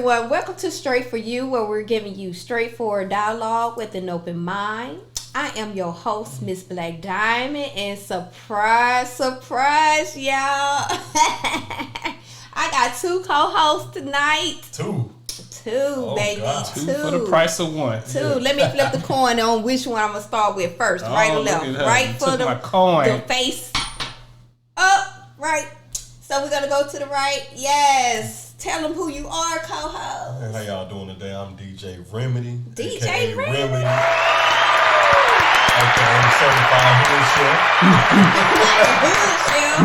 everyone. Welcome to Straight For You, where we're giving you straightforward dialogue with an open mind. I am your host, Miss Black Diamond, and surprise, y'all. I got two co-hosts tonight. Two, baby. God. Two for the price of one. Two. Let me flip the coin on which one I'm going to start with first. Right or left? Right for the face. Up, right. So we're going to go to the right. Yes. Tell them who you are, co-host. How y'all doing today? I'm DJ Remedy. DJ Remedy. Okay, I'm certified hood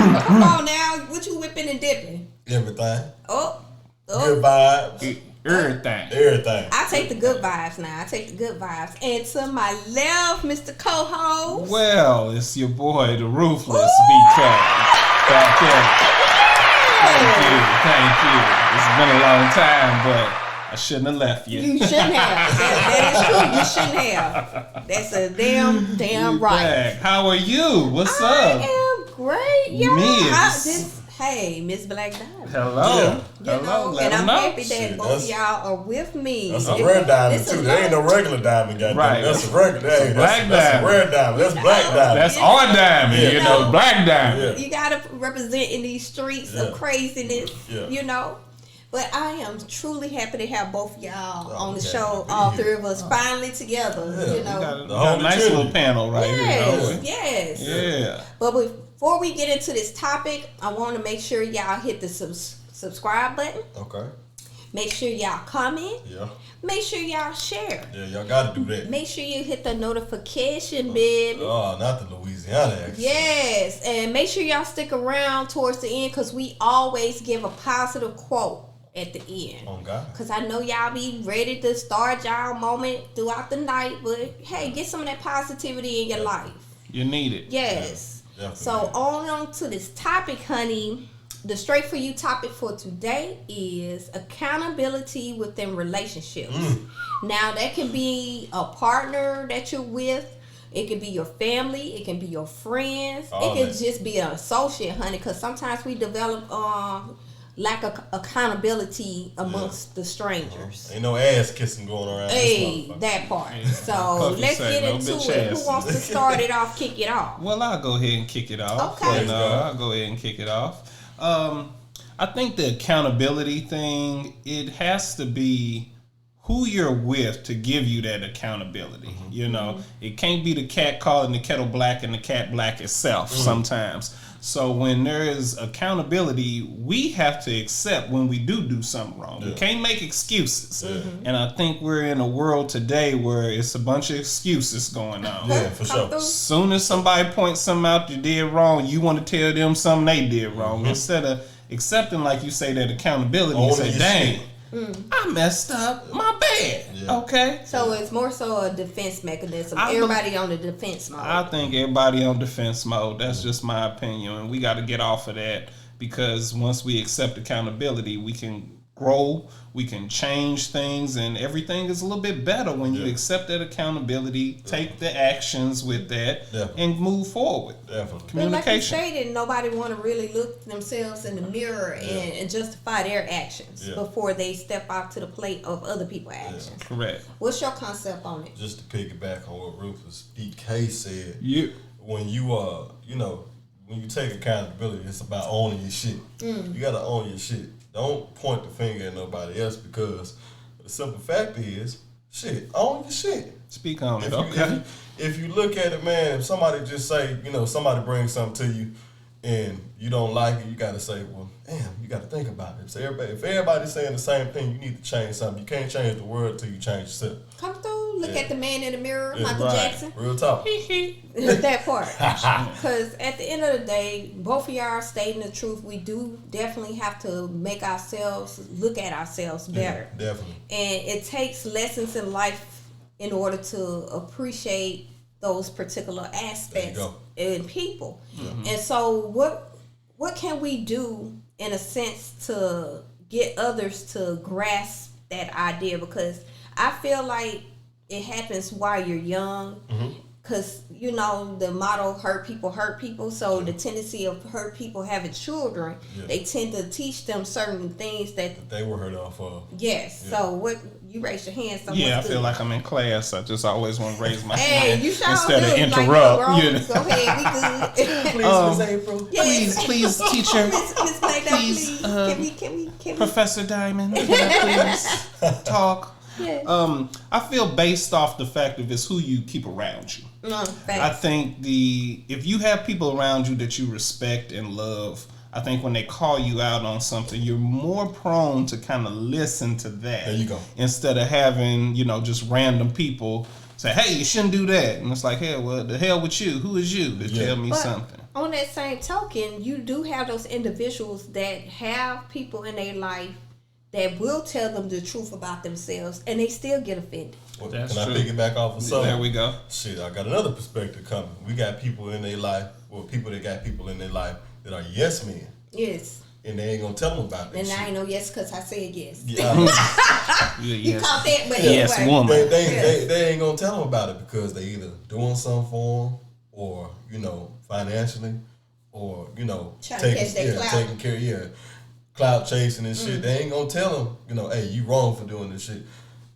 chef. Come on now. What you whipping and dipping? Everything. Oh. Good vibes. Everything. I take the good vibes now. And to my left, Mr. Co-host. Well, it's your boy, the Ruthless B-Track. Back there. Thank you. It's been a long time, but I shouldn't have left you. You shouldn't have. That is true. You shouldn't have. That's a damn right. Back. How are you? What's up? I am great, y'all. Miss. Hey, Miss Black Diamond. Hello. You know, and I'm happy that both y'all are with me. That's a rare diamond too. There ain't no regular diamond, goddamn. Right. That's a regular. That's a rare diamond. That's black diamond. That's our diamond. You know, black diamond. Yeah. You gotta represent in these streets of craziness. Yeah. You know. But I am truly happy to have both y'all on the show. All three of us finally together. Yeah. You know. We got a nice little panel right here. Yes. Yeah. But before we get into this topic, I want to make sure y'all hit the subscribe button. Okay. Make sure y'all comment. Yeah. Make sure y'all share. Yeah, y'all gotta do that. Make sure you hit the notification, baby. Oh, not the Louisiana accent. Yes. And make sure y'all stick around towards the end because we always give a positive quote at the end. Oh, God. Because I know y'all be ready to start y'all moment throughout the night. But, hey, get some of that positivity in your life. You need it. Yes. Yeah, So on to this topic, honey. The Straight For You topic for today is accountability within relationships. Now, that can be a partner that you're with. It can be your family. It can be your friends. It can just be an associate, honey, because sometimes we develop lack of accountability amongst the strangers. Ain't no ass kissing going around. Hey, that part. So let's get into it. Who wants to start it off, kick it off? Well, I'll go ahead and kick it off. Okay. I'll go ahead and kick it off. I think the accountability thing, it has to be who you're with to give you that accountability. Mm-hmm. You know, it can't be the cat calling the kettle black and the cat black itself sometimes. So when there is accountability, we have to accept when we do something wrong. We can't make excuses. And I think we're in a world today where it's a bunch of excuses going on. Yeah, for sure. As soon as somebody points something out you did wrong, you want to tell them something they did wrong. Instead of accepting, like you say, that accountability and say, dang, I messed up, my bad. Yeah. Okay. So it's more so a defense mechanism. Everybody on the defense mode. I think everybody on defense mode. That's just my opinion. And we got to get off of that because once we accept accountability, we can grow, we can change things, and everything is a little bit better when you accept that accountability, take the actions with that, and move forward. Definitely. But like you stated, nobody want to really look themselves in the mirror and justify their actions before they step out to the plate of other people's actions. Correct. What's your concept on it? Just to piggyback on what Rufus DK said, when you when you take accountability, it's about owning your shit. You gotta own your shit. Don't point the finger at nobody else because the simple fact is, own your shit. Speak on it, If you look at it, man, if somebody just say, somebody brings something to you and you don't like it, you got to say, well, damn, you got to think about it. If everybody's saying the same thing, you need to change something. You can't change the world until you change yourself. Come through, look at the man in the mirror, Michael Jackson. Real talk. That part. Because at the end of the day, both of y'all are stating the truth. We do definitely have to make ourselves, look at ourselves better. Yeah, definitely. And it takes lessons in life in order to appreciate those particular aspects in people. And so what can we do in a sense to get others to grasp that idea? Because I feel like it happens while you're young because you know the motto hurt people, so the tendency of hurt people having children, they tend to teach them certain things that they were hurt off of. Yes. So what you raise your hand? I feel like I'm in class. I just always want to raise my hand you sure instead of do. interrupt. Like, you know. Go ahead, we good. Please, Miss April. Yes. Please, teacher. Miss Magda, please. Can we? Professor Diamond, can I please talk? Yes. I feel based off the fact of it's who you keep around you. I think if you have people around you that you respect and love, I think when they call you out on something, you're more prone to kind of listen to that. There you go. Instead of having, just random people say, hey, you shouldn't do that. And it's like, hey, well, the hell with you. Who is you to tell me something? On that same token, you do have those individuals that have people in their life that will tell them the truth about themselves, and they still get offended. Well, That's can true. I piggyback off of something? There we go. Shit, I got another perspective coming. We got people in their life, people that got people in their life that are yes men. Yes. And they ain't gonna tell them about that. And shit. I ain't know yes because I said yes. Yeah. You caught that, but yes, anyway. woman. They ain't gonna tell them about it because they either doing something for them or, financially or, Trying to catch that clout. taking care, clout chasing and shit. They ain't gonna tell them, hey, you wrong for doing this shit.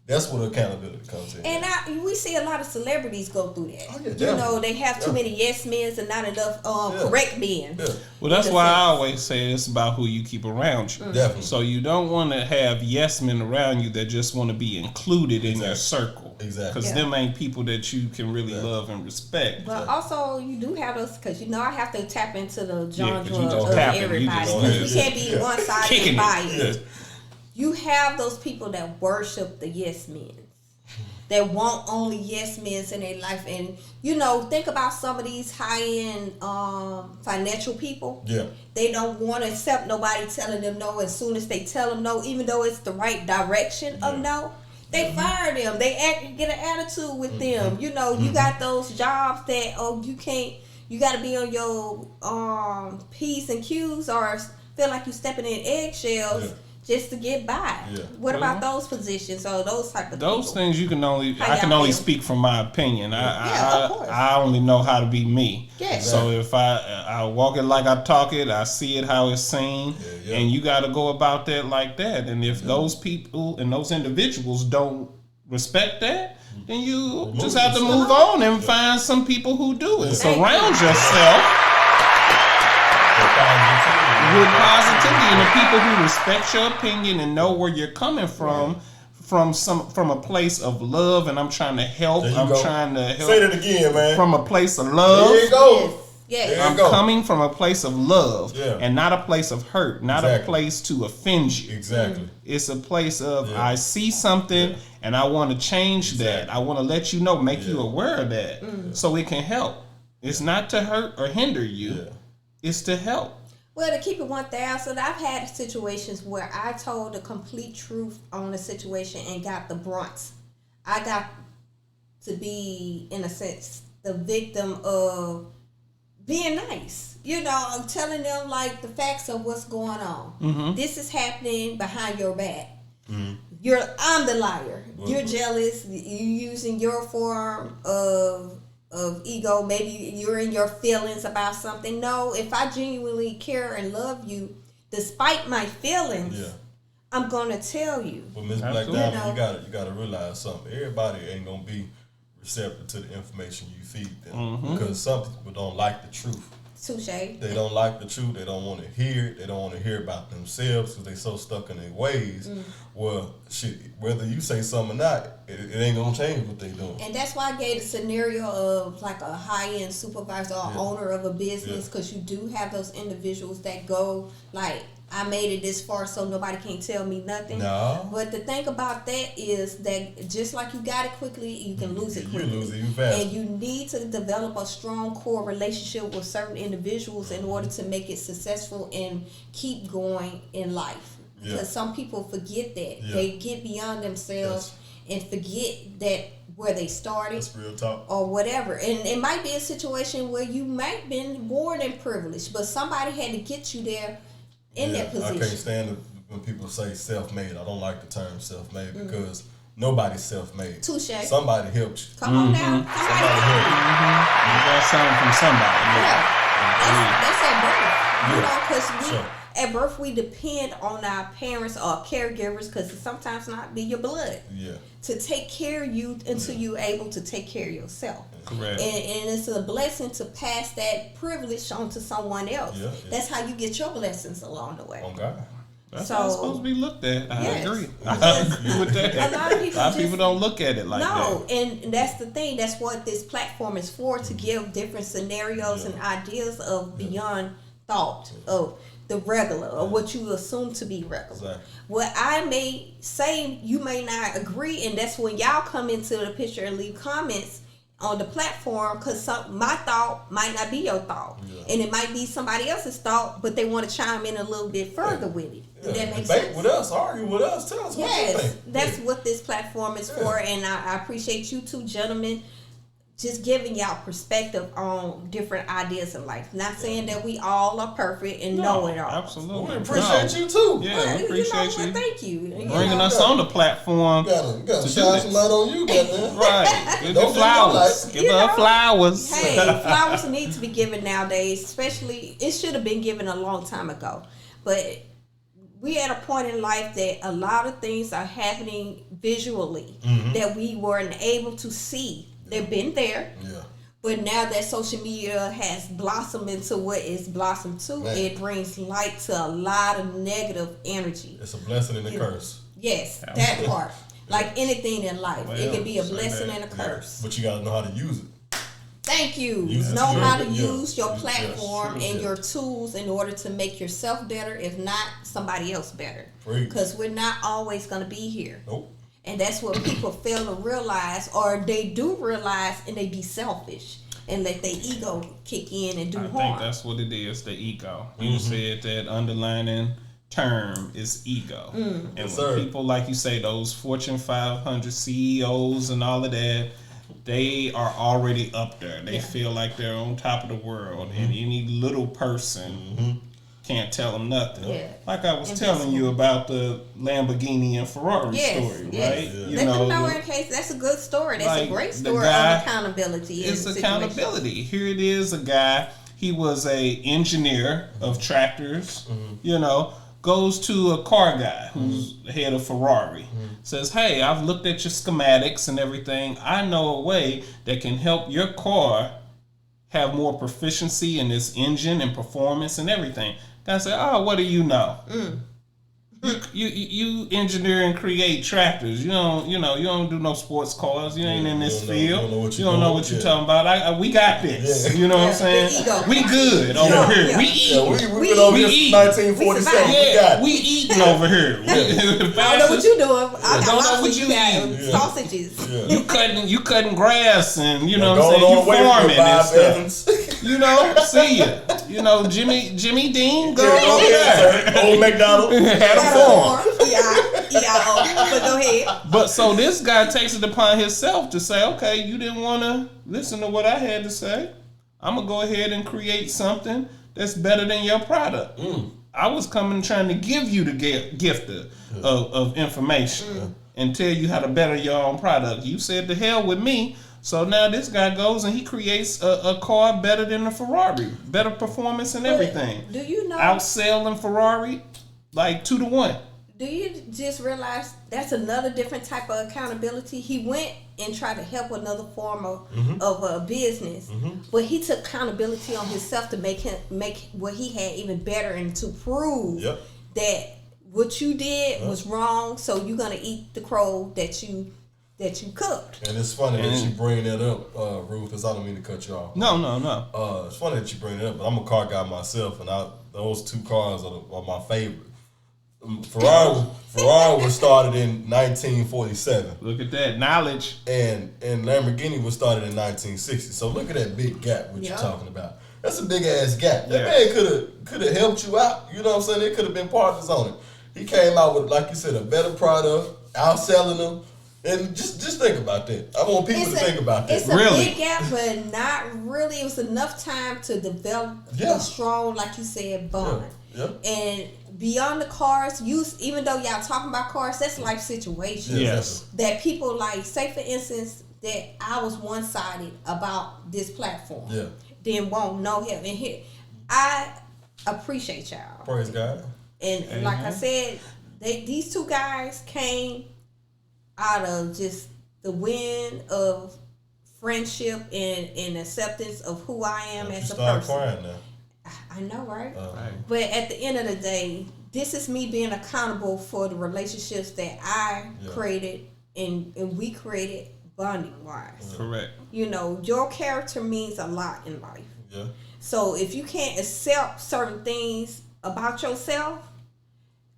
That's where accountability comes in. And we see a lot of celebrities go through that. Oh, yeah, they have too many yes men and not enough correct men. Yeah. Well, that's why I always say it's about who you keep around you. Definitely. So you don't want to have yes men around you that just want to be included in your circle. Exactly. Because them ain't people that you can really love and respect. But also, you do have those, because I have to tap into the genre you just of tapping, everybody. you Because just- we can't be one-sided Kicking and it. biased. Yeah. You have those people that worship the yes men. That want only yes men in their life. And, think about some of these high-end financial people. Yeah. They don't want to accept nobody telling them no. As soon as they tell them no, even though it's the right direction of no, they fire them. They get an attitude with them. You got those jobs that, you got to be on your P's and Q's or feel like you stepping in eggshells. Yeah. Just to get by. Yeah. What about those positions or those type of those people? things I can only speak from my opinion. I only know how to be me. Yeah. So if I walk it like I talk it, I see it how it's seen, and you got to go about that like that. And if those people and those individuals don't respect that, then you just have to move on and find some people who do and surround yourself with positivity and the people who respect your opinion and know where you're coming from a place of love. And I'm trying to help. Trying to help. Say that again, man. From a place of love. There you go. Yes. I'm coming from a place of love and not a place of hurt, not a place to offend you. Exactly. It's a place of I see something and I want to change that. I want to let you know, make you aware of that so it can help. It's not to hurt or hinder you. Yeah. It's to help. Well, to keep it 1,000, I've had situations where I told the complete truth on a situation and got the brunt. I got to be, in a sense, the victim of being nice. I'm telling them like the facts of what's going on. Mm-hmm. This is happening behind your back. Mm-hmm. I'm the liar. Mm-hmm. You're jealous. You're using your form of ego. Maybe you're in your feelings about something. No, if I genuinely care and love you, despite my feelings, I'm gonna tell you. Well, Ms. Black Diamond, you gotta realize something. Everybody ain't gonna be receptive to the information you feed them because some people don't like the truth. Touche. They don't like the truth. They don't want to hear it. They don't want to hear about themselves because they so stuck in their ways. Well, shit, whether you say something or not, it ain't gonna change what they doing. And that's why I gave the scenario of like a high-end supervisor or owner of a business, because you do have those individuals that go like, I made it this far so nobody can tell me nothing. No. But the thing about that is that just like you got it quickly, you can lose it quickly. You lose it even faster. And you need to develop a strong core relationship with certain individuals in order to make it successful and keep going in life. Because some people forget that. They get beyond themselves and forget that where they started. That's real talk. Or whatever. And it might be a situation where you might have been more than privileged, but somebody had to get you there in that position. I can't stand it when people say self-made. I don't like the term self-made because nobody's self-made. Touche. Somebody helped you. Come on now. Somebody helped You got something from somebody. Yeah. That's at birth. You Yeah. know, because Sure. at birth we depend on our parents or caregivers, because it sometimes not be your blood, Yeah. to take care of you until you're able to take care of yourself. Correct. And it's a blessing to pass that privilege on to someone else. Yeah. That's how you get your blessings along the way. On God. That's So- how it's supposed to be looked at. I Yes. agree. I agree with that. A lot of people don't look at it like no, that. and that's the thing. That's what this platform is for, to give different scenarios and ideas of beyond thought of the regular or what you assume to be regular. Exactly. What I may say, you may not agree, and that's when y'all come into the picture and leave comments on the platform, because my thought might not be your thought, and it might be somebody else's thought, but they want to chime in a little bit further with it. Yeah. That makes Debate sense. with us, argue with us, tell us what you Yes, think. that's what this platform is for, and I appreciate you two gentlemen just giving y'all perspective on different ideas in life. Not saying that we all are perfect and know it all. Absolutely. We appreciate you too. Yeah, Well, we appreciate what, you thank you. bringing us on the platform. You gotta to do shine this. some light on you, goddamn. Right. Give Don't her do flowers. no Give You her know, flowers. Hey, flowers need to be given nowadays, especially it should have been given a long time ago. But we at a point in life that a lot of things are happening visually that we weren't able to see. They've been there. Yeah. But now that social media has blossomed into what it's blossomed to, Man. it brings light to a lot of negative energy. It's a blessing and a curse. Yes, that part. Like anything in life, it Well, can be a say blessing that. and a curse. But you gotta know how to use it. Thank you. Use it Know to how your- to yeah. use your Yes, platform true, and yeah. your tools in order to make yourself better, if not somebody else better. Preach. Because we're not always going to be here. Nope. And that's what people fail to realize, or they do realize and they be selfish and let their ego kick in and do I harm. think that's what it is, the ego. You said that underlining term is ego. And Yes, when sir. people, like you say, those Fortune 500 CEOs and all of that, they are already up there. They feel like they're on top of the world. And any little person can't tell them nothing. Yeah. Like I was And telling that's- you about the Lamborghini and Ferrari Yes, story, yes. right? Yeah. You Let them know the- in case that's a good story. That's like, a great the story guy- of accountability. in It's situations. accountability. Here it is, a guy. He was a engineer of tractors. You know, goes to a car guy who's head of Ferrari. Says, "Hey, I've looked at your schematics and everything. I know a way that can help your car have more proficiency in its engine and performance and everything." Guy said, "Oh, what do you know? You engineer and create tractors. You don't do no sports cars. You ain't in this field. You don't know what you're talking about. We got this. Yeah. You know what I'm Yeah, saying? the ego. We good over Yeah, here. yeah. We Yeah, eat. we've been over we here eat. since 1947. We We got Yeah, it. we eating over here. I don't know what you doing. I Don't got know lots what of you got eat. Yeah. sausages. Yeah. You cutting grass and you know what I'm Going saying. on You away from farming and Bob stuff. Evans. You know, see ya. You know, Jimmy Dean, go Yeah, over okay, there. sir. Old McDonald. Had a farm. Yeah, but go ahead. But so this guy takes it upon himself to say, okay, you didn't want to listen to what I had to say. I'm going to go ahead and create something that's better than your product. I was coming trying to give you the gift of information and tell you how to better your own product. You said the hell with me. So now this guy goes and he creates a car better than a Ferrari. Better performance and everything. Do you know? Outselling Ferrari like 2-1. Do you just realize that's another different type of accountability? He went and tried to help another form of a business, but he took accountability on himself to make what he had even better and to prove that what you did was wrong. So you're gonna eat the crow that you cooked. And it's funny that you bring that up, Ruth, because I don't mean to cut you off. No. It's funny that you bring it up, but I'm a car guy myself, and those two cars are my favorite. Ferrari was started in 1947. Look at that knowledge. And Lamborghini was started in 1960. So look at that big gap what you're talking about. That's a big ass gap. That man could have helped you out. You know what I'm saying? They could have been partners on it. He came out with, like you said, a better product, outselling them. And just think about that. I want people to think about that. It's a big gap, but not really. It was enough time to develop a strong, like you said, bond. Yeah. And beyond the cars, even though y'all talking about cars, that's life situations. Yes. That people like, say for instance, that I was one-sided about this platform. Yeah. Then won't no help. And here, I appreciate y'all. Praise God. And like I said, these two guys came out of just the wind of friendship and acceptance of who I am as a person. Crying now. I know, right? Right. But at the end of the day, this is me being accountable for the relationships that I created and we created bonding wise. Correct. You know, your character means a lot in life. Yeah. So if you can't accept certain things about yourself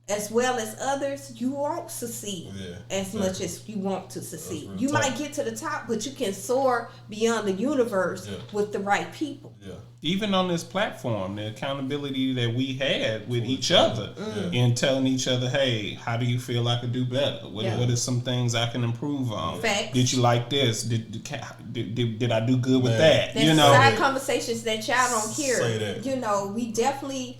as well as others, you won't succeed as much as you want to succeed. You might get to the top, but you can soar beyond the universe with the right people. Yeah. Even on this platform, the accountability that we had with each other and telling each other, hey, how do you feel I could do better? What are some things I can improve on? Facts. Did you like this? Did I do good with that? That's You know, side conversations that y'all don't hear. Say that. You know, we definitely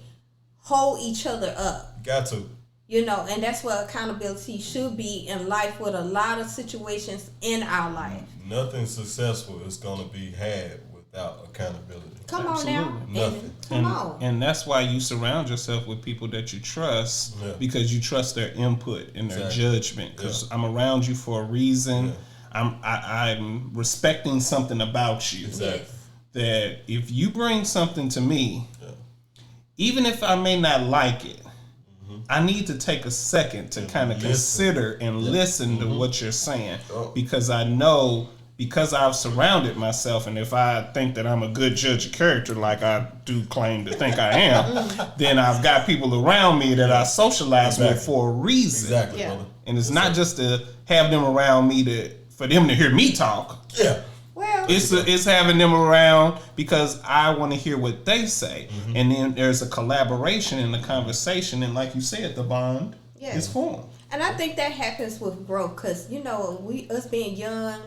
hold each other up. Got to. You know, and that's what accountability should be in life with a lot of situations in our life. Nothing successful is going to be had without accountability. Come Absolutely. on now. Nothing. Come on. And that's why you surround yourself with people that you trust because you trust their input and their judgment. Because I'm around you for a reason. I'm respecting something about you. Exactly. That if you bring something to me, even if I may not like it, I need to take a second to kind of consider and listen to what you're saying because I know, because I've surrounded myself, and if I think that I'm a good judge of character like I do claim to think I am, then I've got people around me that I socialize with for a reason. Exactly, brother. And it's not just to have them around me for them to hear me talk. Yeah. Well, It's having them around because I want to hear what they say. And then there's a collaboration and a conversation. And like you said, the bond is formed. And I think that happens with growth because, you know, us being young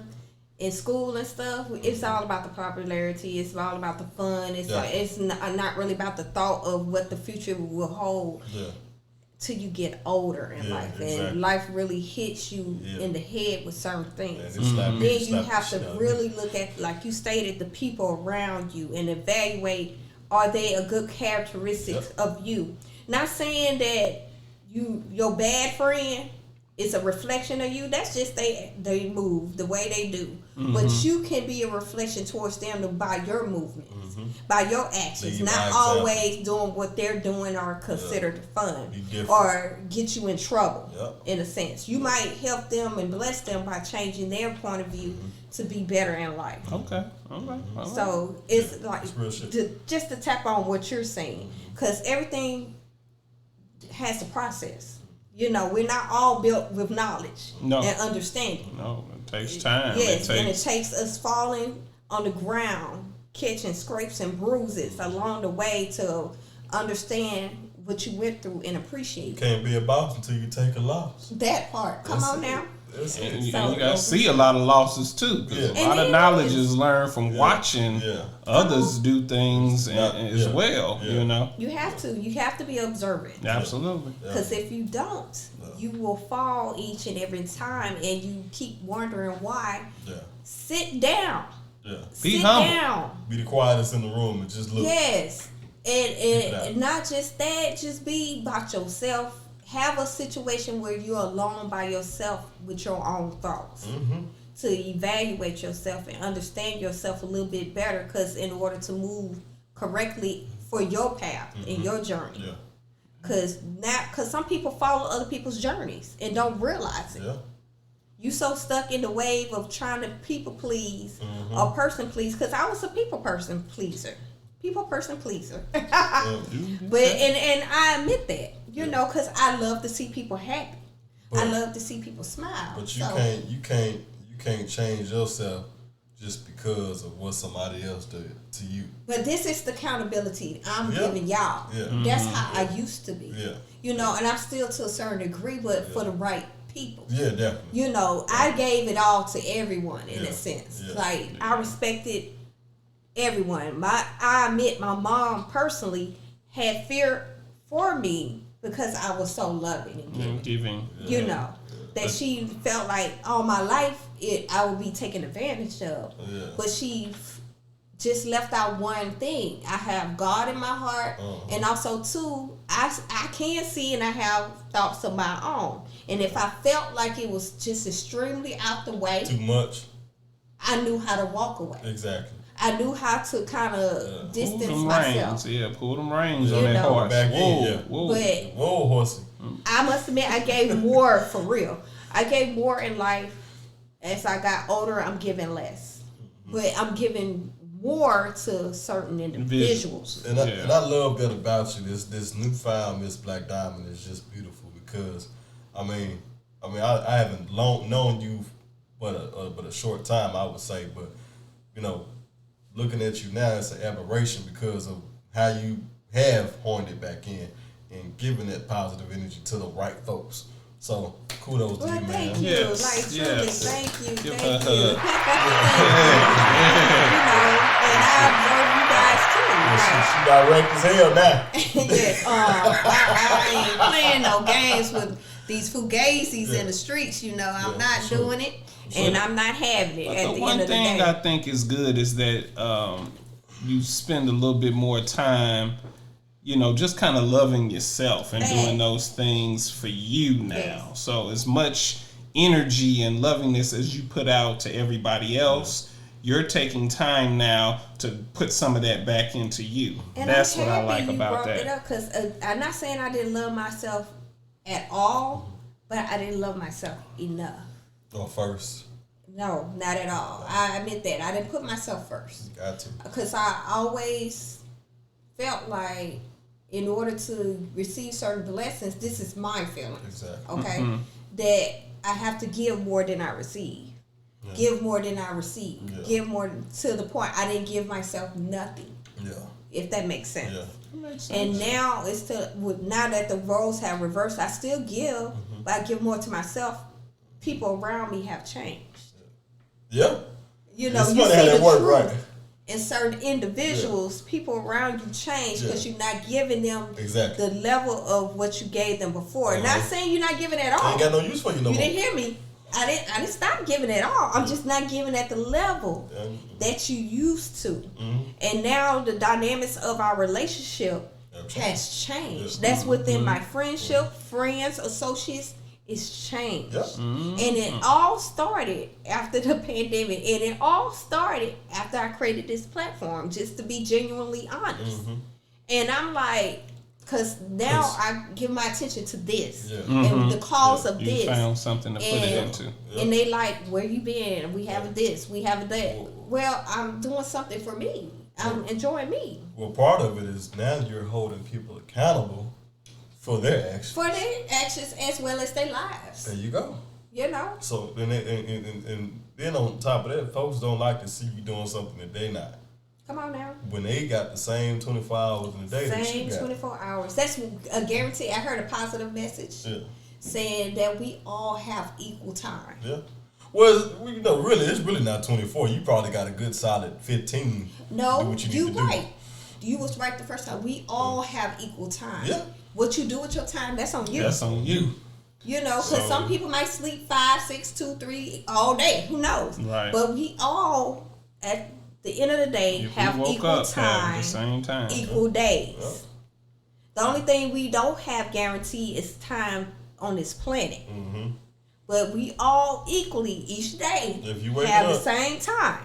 in school and stuff, it's all about the popularity. It's all about the fun. It's like it's not really about the thought of what the future will hold. Yeah. Till you get older in life, and life really hits you in the head with certain things. Then you have to really look at, like you stated, the people around you and evaluate, are they a good characteristics of you? Not saying that your bad friend is a reflection of you. That's just they move the way they do. But you can be a reflection towards them by your movements, by your actions, not always doing what they're doing or considered fun or get you in trouble. In a sense, you might help them and bless them by changing their point of view to be better in life. Okay. All right. So it's like just to tap on what you're saying, because everything has a process. You know, we're not all built with knowledge and understanding. No, it takes time. Yes, and it takes us falling on the ground, catching scrapes and bruises along the way to understand what you went through and appreciate. You can't be a boss until you take a loss. That part. Come on now. And you got to see a lot of losses too. Because a lot of knowledge is learned from watching others do things as well. You know, you have to be observant. Absolutely. Because if you don't, you will fall each and every time, and you keep wondering why. Sit down. Be humble. Down. Be the quietest in the room and just look. Yes, and not just that. Just be about yourself. Have a situation where you're alone by yourself with your own thoughts to evaluate yourself and understand yourself a little bit better, because in order to move correctly for your path and your journey, because some people follow other people's journeys and don't realize it. You so stuck in the wave of trying to people please or person please, because I was a people person pleaser. But and I admit that, you know, because I love to see people happy. I love to see people smile. But you can't change yourself just because of what somebody else did to you. But this is the accountability I'm giving y'all. That's how I used to be. You know, and I'm still to a certain degree, but for the right people. Yeah, definitely. You know, I gave it all to everyone in a sense. Like I respected everyone. I admit my mom personally had fear for me because I was so loving and giving. Yeah. You know, that she felt like all my life I would be taken advantage of. Yeah. But she just left out one thing. I have God in my heart, and also too, I can see and I have thoughts of my own. And if I felt like it was just extremely out the way, too much, I knew how to walk away. Exactly. I knew how to kind of distance pull them myself. reins. Yeah, pull them reins on You that know. horse. Back in, Whoa, yeah. whoa. But Whoa, horsey. I must admit, I gave more for real. I gave more in life. As I got older, I'm giving less, but I'm giving more to certain individuals. And I love that about you. This newfound Miss Black Diamond is just beautiful because, I haven't known you but a short time, I would say, but you know, looking at you now, it's an aberration because of how you have horned it back in and giving that positive energy to the right folks. So kudos to you, man. Thank you. Yes, Like truly, yes. thank you. Give Thank her a you. hug. You know, and I observe you guys too. She direct as hell now. Yes, I ain't playing no games with these fugazis in the streets. You know, I'm not doing it, and I'm not having it. At the one end of the thing day, I think is good is that you spend a little bit more time, you know, just kind of loving yourself and doing those things for you now. Yes. So as much energy and lovingness as you put out to everybody else, you're taking time now to put some of that back into you. and That's I'm what I happy like you about brought that. it up because I'm not saying I didn't love myself at all, but I didn't love myself enough. Or first. No, not at all. I admit that. I didn't put myself first. Got to. Because I always felt like in order to receive certain blessings, this is my feeling. Exactly. Okay? That I have to give more than I receive. Yeah. Give more than I receive. Yeah. Give more to the point I didn't give myself nothing. Yeah. If that makes sense. Yeah. And now now that the roles have reversed, I still give, but I give more to myself. People around me have changed. Yeah. You know, It's you funny see how that the work, truth. right? And certain individuals, people around you change because you're not giving them Exactly. the level of what you gave them before. Not saying you're not giving at all. I ain't got no use for you no You more. didn't hear me. I didn't stop giving at all. I'm just not giving at the level that you used to. And now the dynamics of our relationship has changed. That's within my friendship, friends, associates. It's changed. And it all started after the pandemic. And it all started after I created this platform, just to be genuinely honest. And I'm like, because now I give my attention to this and the cause of You this. found something to put it And, into. and they like, where you been? We have this, we have that. Well, I'm doing something for me. I'm enjoying me. Well, part of it is now you're holding people accountable for their actions. For their actions as well as their lives. There you go. You know? So and then on top of that, folks don't like to see you doing something that they not. Come on now. When they got the same 24 hours in a day that you Same got. 24 hours. That's a guarantee. I heard a positive message saying that we all have equal time. Yeah. Well, you know, really, it's really not 24. You probably got a good solid 15. No, to do what you you need to right. You was right the first time. We all have equal time. Yeah. What you do with your time, that's on you. That's on you. You know, because some people might sleep 5, 6, 2, 3 all day. Who knows? Right. But we all, at the end of the day, If we have woke equal up having time, the same time. equal days. The only thing we don't have guaranteed is time on this planet. But we all equally each day If you wake have up, the same time,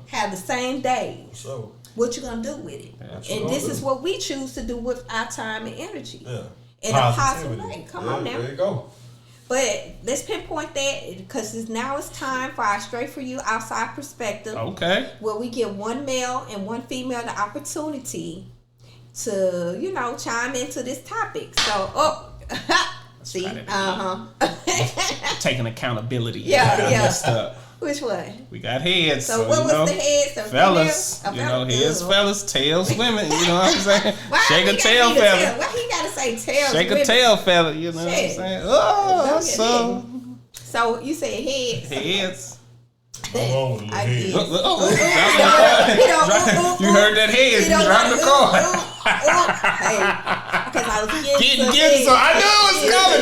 have the same days. So, What you gonna do with it? And this is what we choose to do with our time and energy. In a positive way. Come on now. There you go. But let's pinpoint that because now it's time for our Straight For You outside perspective. Okay. Where we give one male and one female the opportunity to, you know, chime into this topic. So, see, Taking accountability. Yeah, I yeah. messed up. Which one? We got heads. So what you was know, the heads? The fellas, females? you know, heads fellas, tails women, you know what I'm saying? Why Shake he a gotta tail be the fella. tail? Why he gotta say tails? Shake a women? tail fella, you know what I'm Shit. saying? Don't Oh, get so me. So you said heads. heads. Come on with your I head. did. You heard that head, you dropped the car. Hey, because I was getting so I knew it was coming.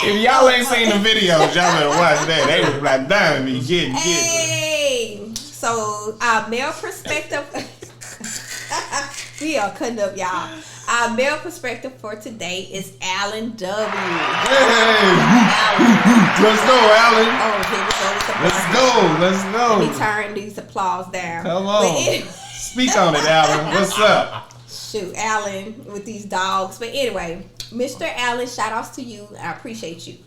If y'all ain't seen the videos, y'all better watch that. They was like, damn, me getting. Hey, so our male perspective, we are cutting up, y'all. Our male perspective for today is Alan W. Hey, let's go, Alan. Oh, here we go. Let's go. Let me turn these applause down. Come on. Speak on it, Alan. What's up? Shoot, Alan with these dogs. But anyway, Mr. Alan, shout outs to you. I appreciate you.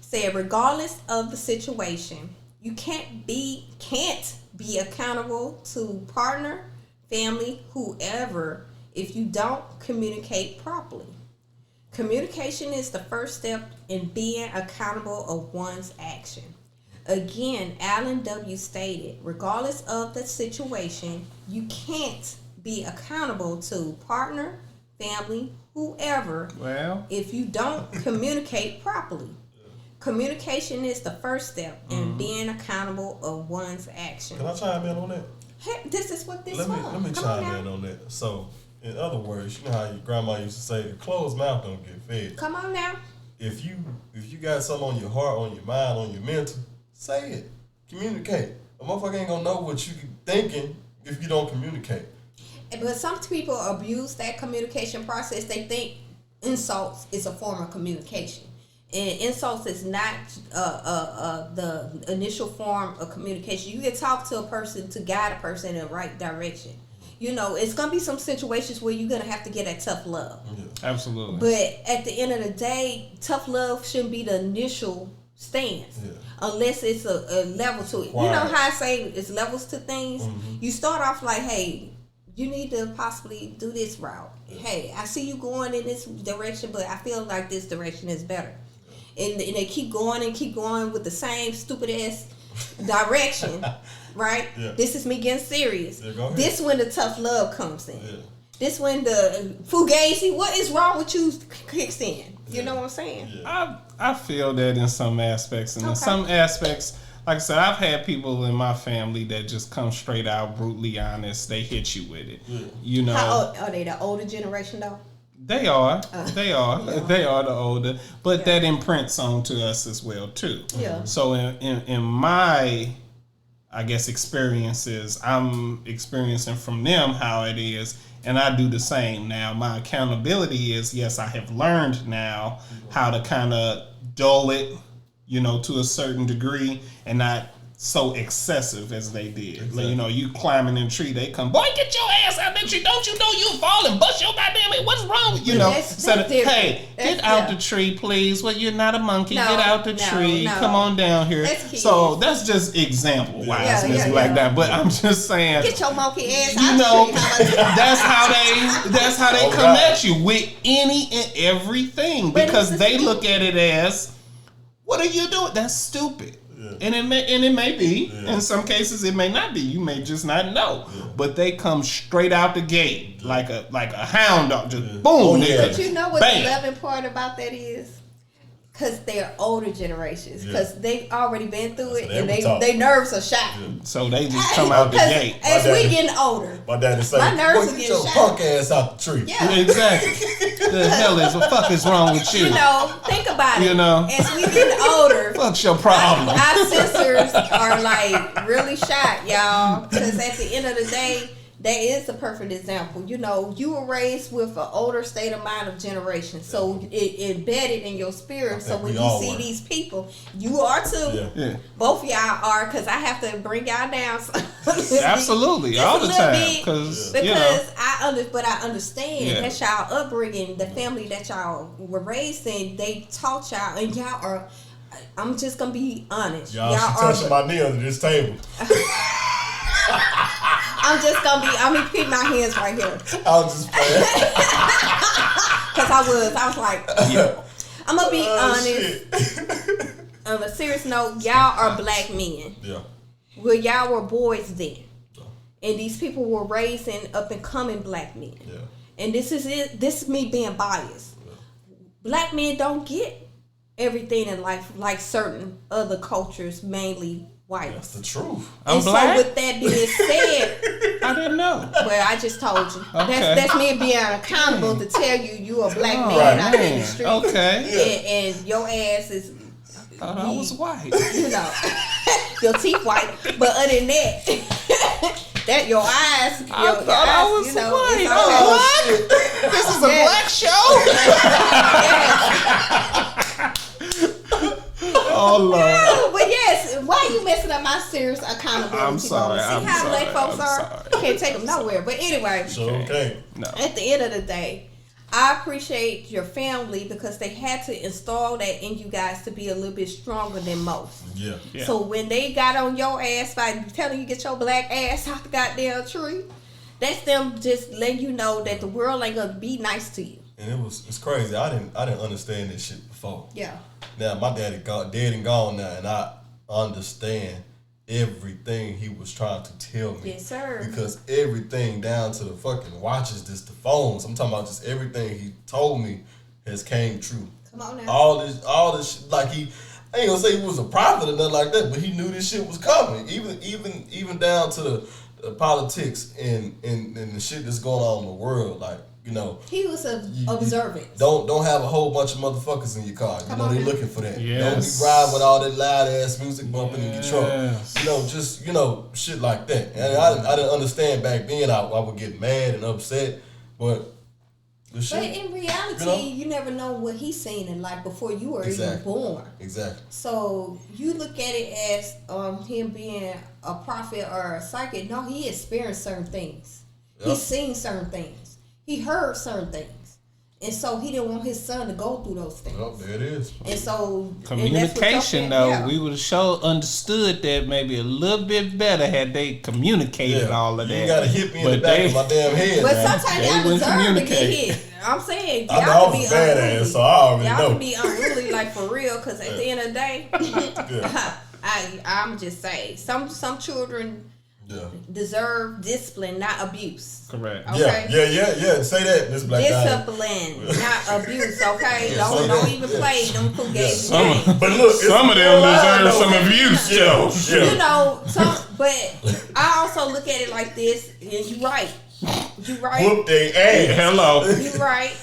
Said, regardless of the situation, you can't be accountable to partner, family, whoever, if you don't communicate properly. Communication is the first step in being accountable of one's action. Again, Alan W. stated, regardless of the situation, you can't be accountable to partner, family, whoever, if you don't communicate properly. Communication is the first step in being accountable of one's action. Can I chime in on that? Hey, this is what this was. Let me chime in on that. So, in other words, you know how your grandma used to say, the closed mouth don't get fed. Come on now. If you got something on your heart, on your mind, on your mental, say it. Communicate. A motherfucker ain't gonna know what you thinking if you don't communicate. But some people abuse that communication process. They think insults is a form of communication. And insults is not the initial form of communication. You can talk to a person to guide a person in the right direction. You know, it's going to be some situations where you're going to have to get that tough love. Yeah. Absolutely. But at the end of the day, tough love shouldn't be the initial stance. Unless it's a level to it. Wow. You know how I say it's levels to things? Mm-hmm. You start off like, hey, you need to possibly do this route. Hey, I see you going in this direction, but I feel like this direction is better. And they keep going with the same stupid ass direction, right? Yeah. This is me getting serious. Yeah, this when the tough love comes in. Yeah. This when the fugazi, what is wrong with you, kicks in. You know what I'm saying? Yeah. I feel that in some aspects, and in some aspects, like I said, I've had people in my family that just come straight out, brutally honest. They hit you with it. Yeah. You know, how old, are they the older generation though? They are the older, but that imprints on to us as well too. Yeah. So in my, I guess, experiences, I'm experiencing from them how it is, and I do the same now. My accountability is, yes, I have learned now how to kind of dull it, you know, to a certain degree, and not so excessive as they did. Exactly. You know, you climbing in a tree, they come, boy, get your ass out that tree. Don't you know you fall and bust your goddamn head? What's wrong with you? Know, hey, get out the tree, please. Well, you're not a monkey. Get out the tree. Come on down here. So that's just example wise, Miss Black Dot. But I'm just saying, get your monkey ass out the tree. That's how they come at you with any and everything, because they look at it as, what are you doing? That's stupid. Yeah. And it may be. Yeah. In some cases, it may not be. You may just not know. Yeah. But they come straight out the gate like a hound dog, just boom. But you know what the loving part about that is? Because they're older generations. Because they've already been through it, and they nerves are shot. Yeah. So they just come out the gate. As we getting older, my daddy say, my nerves are getting shot. Get your punk ass out the tree. Yeah. Exactly. The hell is what the fuck is wrong with you? You know, think about it. You know, as we getting older, what's your problem? Our sisters are like really shot, y'all. Because at the end of the day, that is a perfect example. You know, you were raised with an older state of mind of generation, so it embedded in your spirit. So when you see these people, you are too. Yeah. Both of y'all are, because I have to bring y'all down. Absolutely, all the time. Because you know. I understand that's y'all upbringing, the family that y'all were raised in. They taught y'all, and y'all are. I'm just gonna be honest. Y'all touching my knee under this table. I'm gonna keep my hands right here. I was just playing. Cause I was like, I'm gonna be honest. On a serious note, y'all are black men. Yeah. Well, y'all were boys then. Yeah. And these people were raising up and coming black men. Yeah. And this is it. This is me being biased. Yeah. Black men don't get everything in life like certain other cultures, mainly white. That's the truth. I'm black. So with that being said, I didn't know. Well, I just told you. Okay. That's me being accountable to tell you a black man right. out in the street. Okay. And your ass is, Thought I was white. you know, your teeth white. But other than that, that your eyes, I thought I was you know, white. it's Oh, okay. what? This is a black show? Oh, Lord. But yes, why are you messing up my serious accountability? I'm sorry, moment? See I'm how black sorry, folks I'm are? sorry. You can't take them nowhere. But anyway, So okay. No. at the end of the day, I appreciate your family because they had to install that in you guys to be a little bit stronger than most. Yeah. Yeah. So when they got on your ass by telling you get your black ass out the goddamn tree, that's them just letting you know that the world ain't gonna be nice to you. And it's crazy. I didn't understand this shit before. Yeah. Now my daddy dead and gone now, and I understand everything he was trying to tell me. Yes, sir. Because everything down to the fucking watches, the phones. I'm talking about just everything he told me has came true. Come on now. All this shit, like I ain't gonna say he was a prophet or nothing like that, but he knew this shit was coming. Even down to the politics and the shit that's going on in the world, like. You know, He was observant. don't have a whole bunch of motherfuckers in your car. You know, they looking for that. Yes. Don't be riding with all that loud ass music bumping in your truck. Yes. You know, just shit like that. And I didn't understand back then. I would get mad and upset, but the shit. But in reality, you never know what he's seen in life before you were even born. Exactly. So you look at it as him being a prophet or a psychic. No, he experienced certain things. Yep. He's seen certain things. He heard certain things. And so he didn't want his son to go through those things. Oh, there it is. And so Communication, though, we would have sure understood that maybe a little bit better had they communicated all of that. You gotta hit me in the back of my damn head. But man. sometimes They y'all wouldn't deserve to get communicate. hit. I'm saying I know y'all I can was be a badass, unruly. so I already Y'all know. can be unruly, like for real, because at the end of the day, I'm just saying, some children deserve discipline, not abuse. Correct. Okay? Yeah. Say that, Miss Black Diamond. Discipline, not abuse. Okay, don't even play them fugazi games. But look, Some of them deserve some abuse, Joe. You know, but I also look at it like this, and you're right. You right. Whoop they ass. Hello. You right.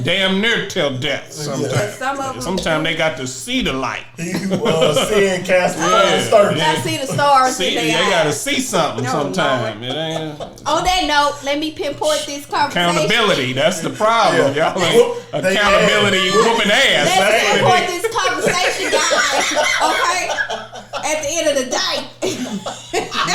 Damn near till death sometimes. Some of them. Sometimes they got to see the light. He seeing cast I see the stars See, in they their gotta eyes. see something No, sometime. It ain't On that note, let me pinpoint this conversation. accountability. That's the problem. Yeah. Y'all ain't accountability whooping ass. Let's pinpoint this conversation, guys. Okay? At the end of the day.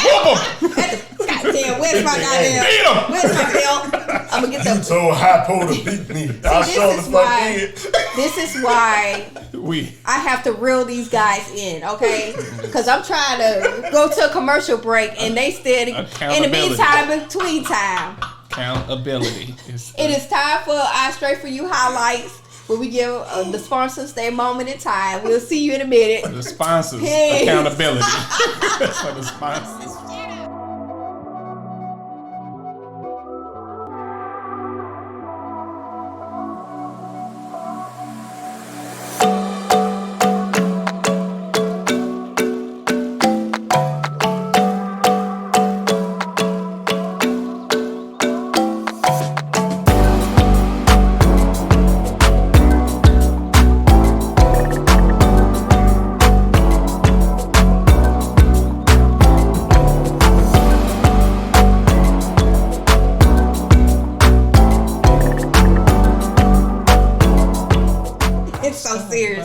Whoop 'em. Goddamn, where's my goddamn? Beat 'em. Where's my belt? I'm gonna get You the. told Hypo to beat me. I sure the fuck did. This is why We I have to reel these guys in, okay? Because I'm trying to go to a commercial break and they still in the Accountability. meantime, between time. accountability. It is time for our Straight For You highlights where we give the sponsors their moment in time. We'll see you in a minute. The sponsors Peace. accountability for the sponsors. It's so serious.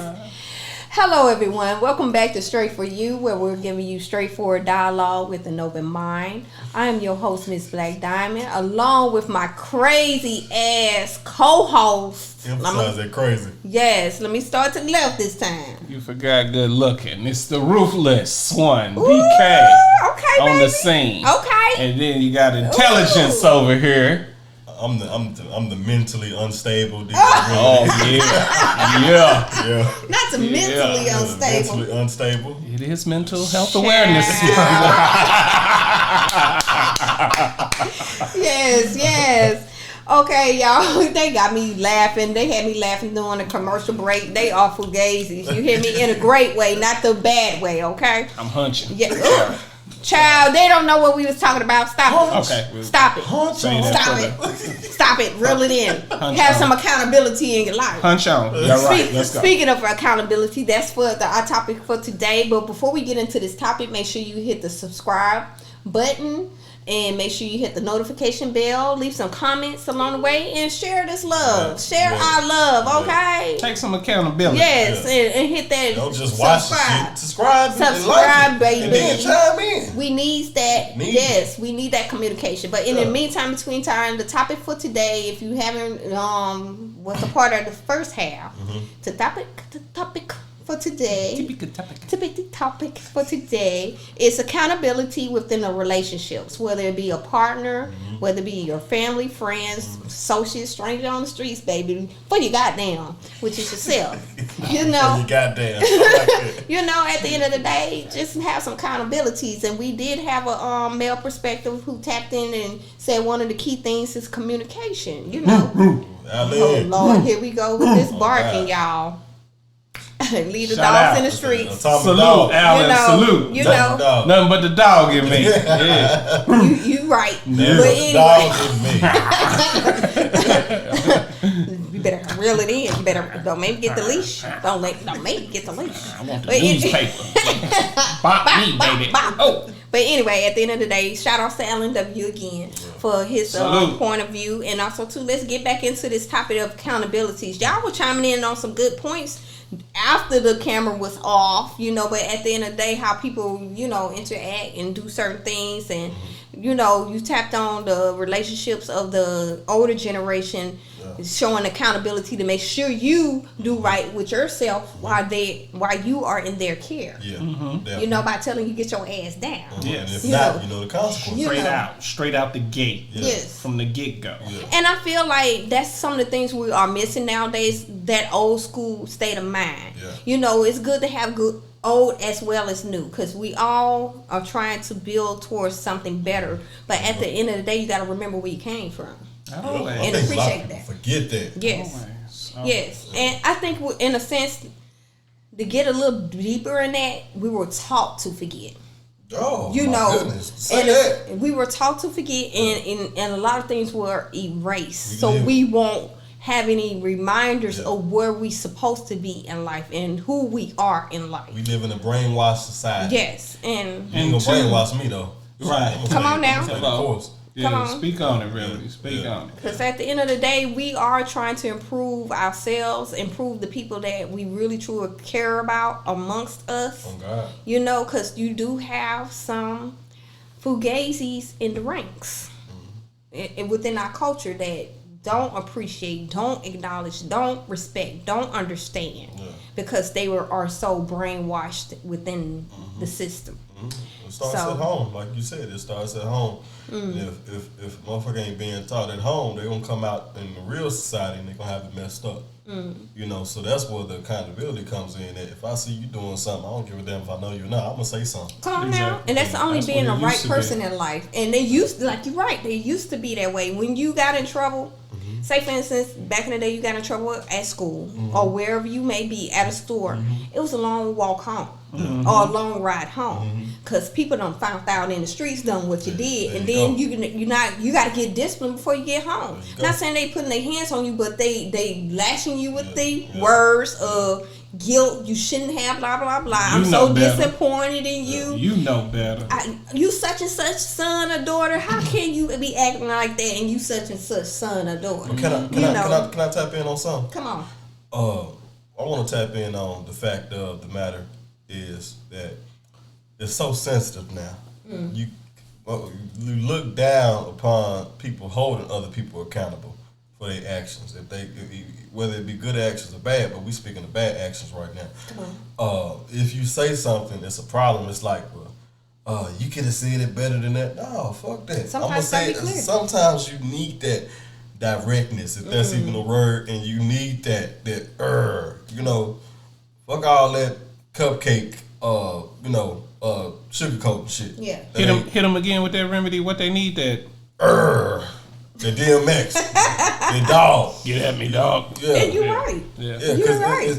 Hello, everyone. Welcome back to Straight For You, where we're giving you straightforward dialogue with an open mind. I am your host, Miss Black Diamond, along with my crazy ass co-host. Emphasize that crazy. Yes, let me start to the left this time. You forgot good looking. It's the ruthless one, Ooh, BK, okay, on baby. the scene. Okay. And then you got intelligence over here. I'm the mentally unstable. Oh yeah, Yeah. Not the mentally Yeah. unstable. Mentally unstable. it is mental health awareness. Yes. Okay, y'all. They got me laughing. They had me laughing during the commercial break. They awful gazes. You hear me? In a great way, not the bad way, okay? I'm hunching. Yeah. Child, they don't know what we was talking about. Stop it. Okay. Stop it. Say that Stop for it. Stop it. Reel it in. Hunch Have on. some accountability in your life. Punch on. You're right. Let's go. Speaking of accountability, that's for our topic for today. But before we get into this topic, make sure you hit the subscribe button and make sure you hit the notification bell. Leave some comments along the way and share this love. Share our love, okay? Take some accountability. Yes, and hit that. Don't just watch the shit. Subscribe, Subscribe, baby. And then chime in. We need that. We need that communication. But in the meantime, between time, the topic for today, if you haven't was a part of the first half, the topic for today. Typical topic for today is accountability within the relationships, whether it be a partner, whether it be your family, friends, associates, stranger on the streets, baby. For you goddamn, which is yourself. You know. You goddamn. Like you know, at the end of the day, just have some accountabilities. And we did have a male perspective who tapped in and said one of the key things is communication. You know. Oh Lord, here we go with this barking, y'all. Leave the Shout dogs out. in the streets. Salute, Alan. Salute. You know. Nothing but the dog in me. Yeah. You right. There's But a dog in me. You better reel it in. You better don't make me get the leash. Don't make me get the leash. I want the newspaper. Bop me, baby. Oh. But anyway, at the end of the day, shout out to Alan W again for his point of view, and also too, let's get back into this topic of accountabilities. Y'all were chiming in on some good points after the camera was off, you know, but at the end of the day, how people, you know, interact and do certain things, and you know, you tapped on the relationships of the older generation, showing accountability to make sure you do right with yourself while you are in their care. Yeah, you know, by telling you get your ass down. Yes. And if not, you know the consequences. Straight out the gate. Yes. From the get go. Yeah. And I feel like that's some of the things we are missing nowadays. That old school state of mind. Yeah. You know, it's good to have good old as well as new, because we all are trying to build towards something better. But at the end of the day, you got to remember where you came from. Always. And appreciate that. Forget that. Yes. Always. Yes. And I think in a sense, to get a little deeper in that, we were taught to forget. Oh, You my know, goodness. Say that. we were taught to forget, and a lot of things were erased. We did. We won't have any reminders of where we supposed to be in life and who we are in life. We live in a brainwashed society. Yes, and You ain't gonna brainwash me though. Right. Come on now. Of course. Yeah, Come on. speak on it, really. Speak on it. because at the end of the day, we are trying to improve ourselves, improve the people that we really truly care about amongst us. Oh God. You know, because you do have some fugazis in the ranks within our culture that don't appreciate, don't acknowledge, don't respect, don't understand, because they are so brainwashed within the system. It starts at home, like you said. It starts at home. If motherfucker ain't being taught at home, they gonna come out in the real society and they gonna have it messed up. You know, so that's where the accountability comes in. That if I see you doing something, I don't give a damn if I know you or not. I'm gonna say something. Come on now, and that's only being the right person in life. And they used, like you're right, they used to be that way. When you got in trouble, say for instance, back in the day, you got in trouble at school or wherever you may be at a store. It was a long walk home or a long ride home, because people done found out in the streets done what you did, and then you got to get disciplined before you get home. Not saying they putting their hands on you, but they lashing you with the words of guilt. You shouldn't have blah blah blah. I'm so disappointed in you. You know better. You such and such son or daughter. How can you be acting like that and you such and such son or daughter? Can I tap in on something? Come on. I want to tap in on the fact of the matter is that it's so sensitive now. You look down upon people holding other people accountable for their actions. Whether it be good actions or bad, but we speaking of bad actions right now. If you say something, it's a problem. It's like, you could have said it better than that. No, fuck that. I'm gonna say sometimes you need that directness, if that's even a word, and you need that you know, fuck all that cupcake, sugarcoat and shit. Yeah. Hit them again with that remedy. What they need, that the DMX, the dog. Get at me, dog. Yeah, And you're right. Yeah, You're right.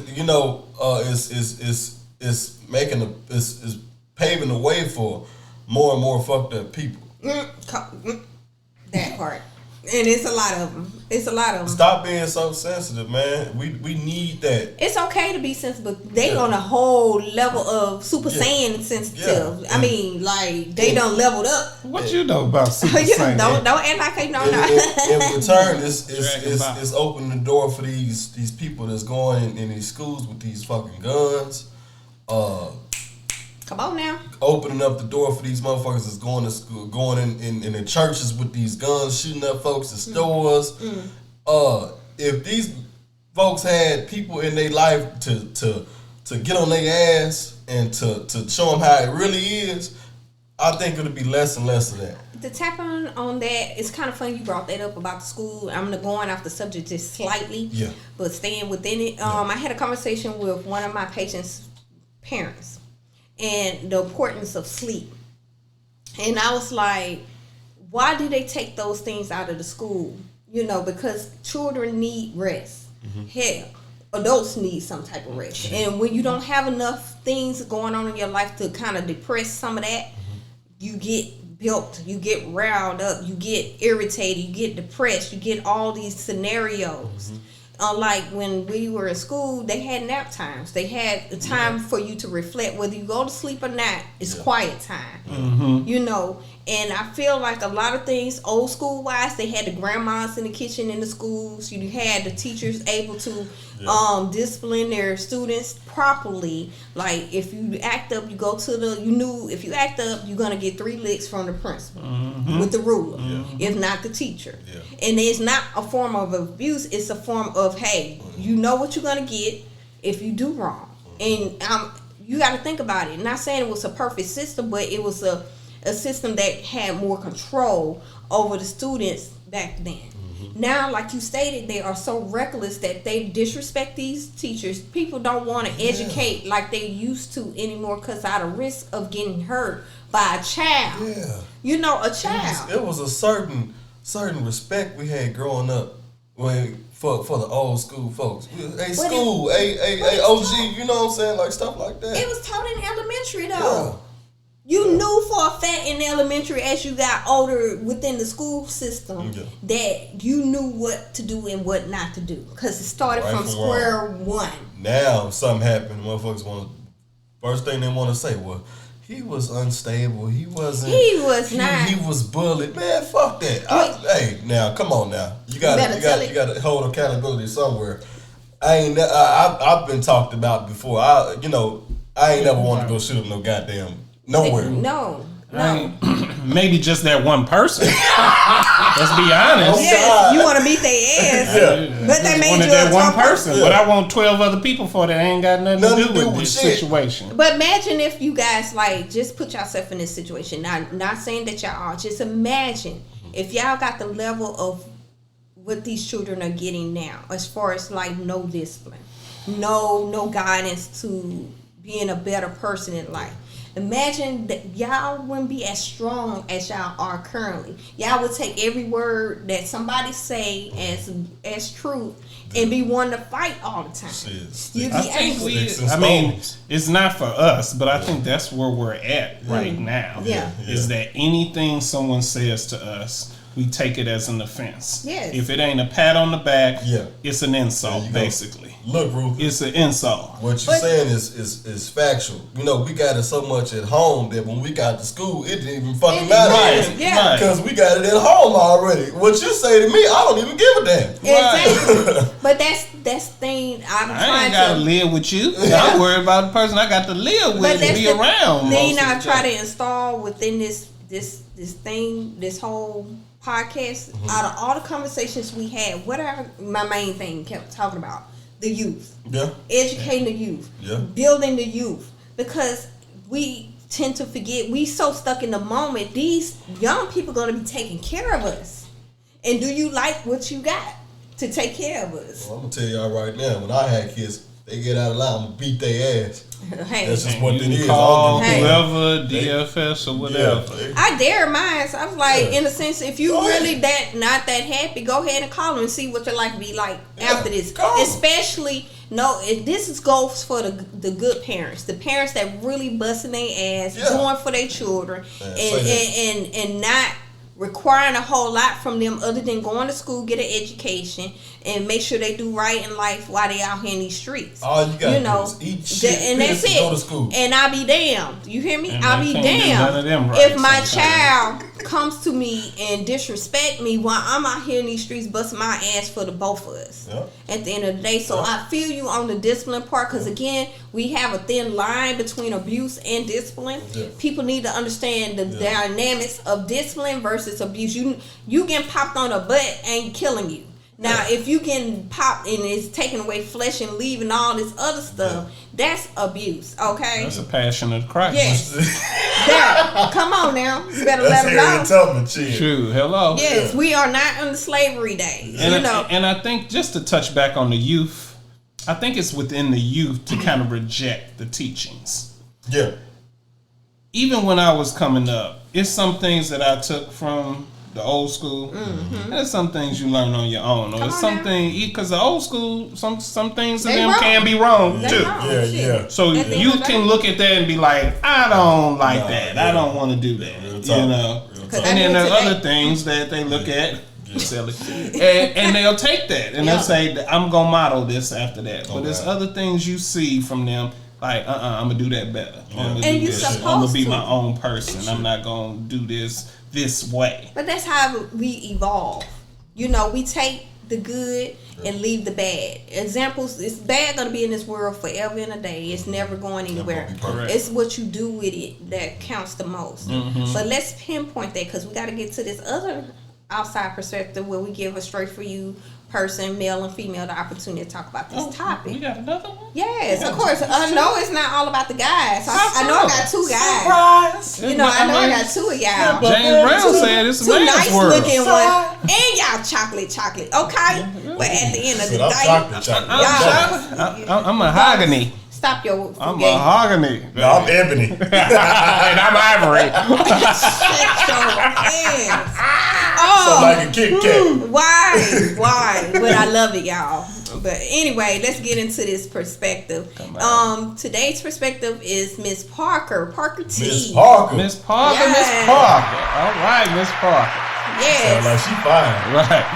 It's making it's paving the way for more and more fucked up people. That part. And it's a lot of them. Stop being so sensitive, man. We need that. It's okay to be sensitive, but they on a whole level of Super Saiyan sensitive. Yeah. I mean, like, they done leveled up. What you know about Super Saiyan? Don't act like you don't know. In return, it's opening the door for these people that's going in these schools with these fucking guns. Come on now. Opening up the door for these motherfuckers that's going to school, going in the churches with these guns, shooting up folks in stores. If these folks had people in their life to get on their ass and to show them how it really is, I think it'll be less and less of that. To tap on that, it's kind of funny you brought that up about the school. I'm going off the subject just slightly, but staying within it. I had a conversation with one of my patients' parents and the importance of sleep. And I was like, why do they take those things out of the school? You know, because children need rest. Hell, adults need some type of rest. And when you don't have enough things going on in your life to kind of depress some of that, you get built, you get riled up, you get irritated, you get depressed, you get all these scenarios. Like when we were in school, they had nap times. They had the time for you to reflect. Whether you go to sleep or not, it's quiet time. You know, and I feel like a lot of things, old school wise, they had the grandmas in the kitchen in the schools. You had the teachers able to discipline their students properly. Like if you act up, you go to if you act up, you're gonna get 3 licks from the principal with the ruler, if not the teacher. And it's not a form of abuse. It's a form of, hey, you know what you're gonna get if you do wrong. And you got to think about it. Not saying it was a perfect system, but it was a system that had more control over the students back then. Now, like you stated, they are so reckless that they disrespect these teachers. People don't want to educate like they used to anymore because out of risk of getting hurt by a child. You know, a child. It was a certain respect we had growing up for the old school folks. Hey, school, hey, OG, you know what I'm saying? Like stuff like that. It was taught in elementary though. You knew for a fact in elementary as you got older within the school system that you knew what to do and what not to do because it started from square one. Now, if something happened, motherfuckers first thing they want to say, well, he was unstable. He was bullied. Man, fuck that. Hey, now, come on now. You gotta hold accountability somewhere. I've been talked about before. I ain't never wanted to go shoot up no goddamn nowhere. No. Maybe just that one person. Let's be honest. Yes, you want to beat their ass, but they made you that one person. But I want 12 other people for that ain't got nothing to do with this situation. But imagine if you guys just put yourself in this situation. Not saying that y'all are. Just imagine if y'all got the level of what these children are getting now, as far as no discipline, no guidance to being a better person in life. Imagine that y'all wouldn't be as strong as y'all are currently. Y'all would take every word that somebody say as truth and be one to fight all the time. You'd be angry. It's not for us, but I think that's where we're at right now. Is that anything someone says to us, we take it as an offense. Yes. If it ain't a pat on the back, it's an insult, basically. Look, Ruth, it's an insult. What you're saying is factual. You know, we got it so much at home that when we got to school, it didn't even fucking matter. Because we got it at home already. What you say to me, I don't even give a damn. Exactly. But that's the thing. I ain't got to live with you. I'm worried about the person I got to live with and be around. Then I try to install within this thing, this whole podcast, out of all the conversations we had, what are my main thing kept talking about? The youth. Educating the youth. Building the youth. Because we tend to forget, we so stuck in the moment, these young people going to be taking care of us. And do you like what you got to take care of us? Well, I'm going to tell y'all right now, when I had kids, they get out of line, I'm going to beat their ass. That's just what it is. Call whoever, DFS or whatever. I dare mine. So I was like, in a sense, if you really not that happy, go ahead and call them and see what your life be like after this. Especially No, this goes for the good parents, the parents that really busting their ass, doing for their children, and not requiring a whole lot from them other than going to school, get an education, and make sure they do right in life while they out here in these streets. All you gotta do is eat shit, and that's it. Go to school. And I'll be damned. You hear me? And I'll be damned if my child comes to me and disrespect me while I'm out here in these streets busting my ass for the both of us. Yep. At the end of the day, so I feel you on the discipline part, because again, we have a thin line between abuse and discipline. People need to understand the dynamics of discipline versus abuse. You getting popped on the butt ain't killing you. Now, if you getting popped and it's taking away flesh and leaving all this other stuff, that's abuse, okay? That's a passion of Christ. Yes. Come on now. You better let them know. Tubman, True. Hello. Yes, we are not in the slavery days. And I think, just to touch back on the youth, I think it's within the youth to kind of reject the teachings. Yeah. Even when I was coming up, it's some things that I took from the old school. There's some things you learn on your own, or something because the old school, some things of them can be wrong too. Yeah. So you can look at that and be like, I don't like that. I don't want to do that. You know. And then there are other things that they look at. Silly. And they'll take that and they'll say, I'm gonna model this after that. But there's other things you see from them. Like, I'm gonna do that better. I'm gonna be my own person. I'm not gonna do this way. But that's how we evolve. You know, we take the good and leave the bad. Examples, it's bad gonna be in this world forever and a day. It's never going anywhere. It's what you do with it that counts the most. But let's pinpoint that, because we got to get to this other outside perspective where we give a straight for you person, male and female, the opportunity to talk about this topic. We got another one? Yes, of course. I know it's not all about the guys. I know I got two guys. Surprise. You know, I know I got two of y'all. James Brown said it's a two man's nice world. looking one. And y'all chocolate. Okay? But at the end of the day, I'm mahogany. Stop your I'm mahogany. No, I'm ebony. And I'm ivory. Shut your ass. So like a Kit Kat. Why? But I love it, y'all. But anyway, let's get into this perspective. Today's perspective is Miss Parker. Parker T. Miss Parker. Miss Parker. All right, Miss Parker. Yes. Sound like she fine. Right.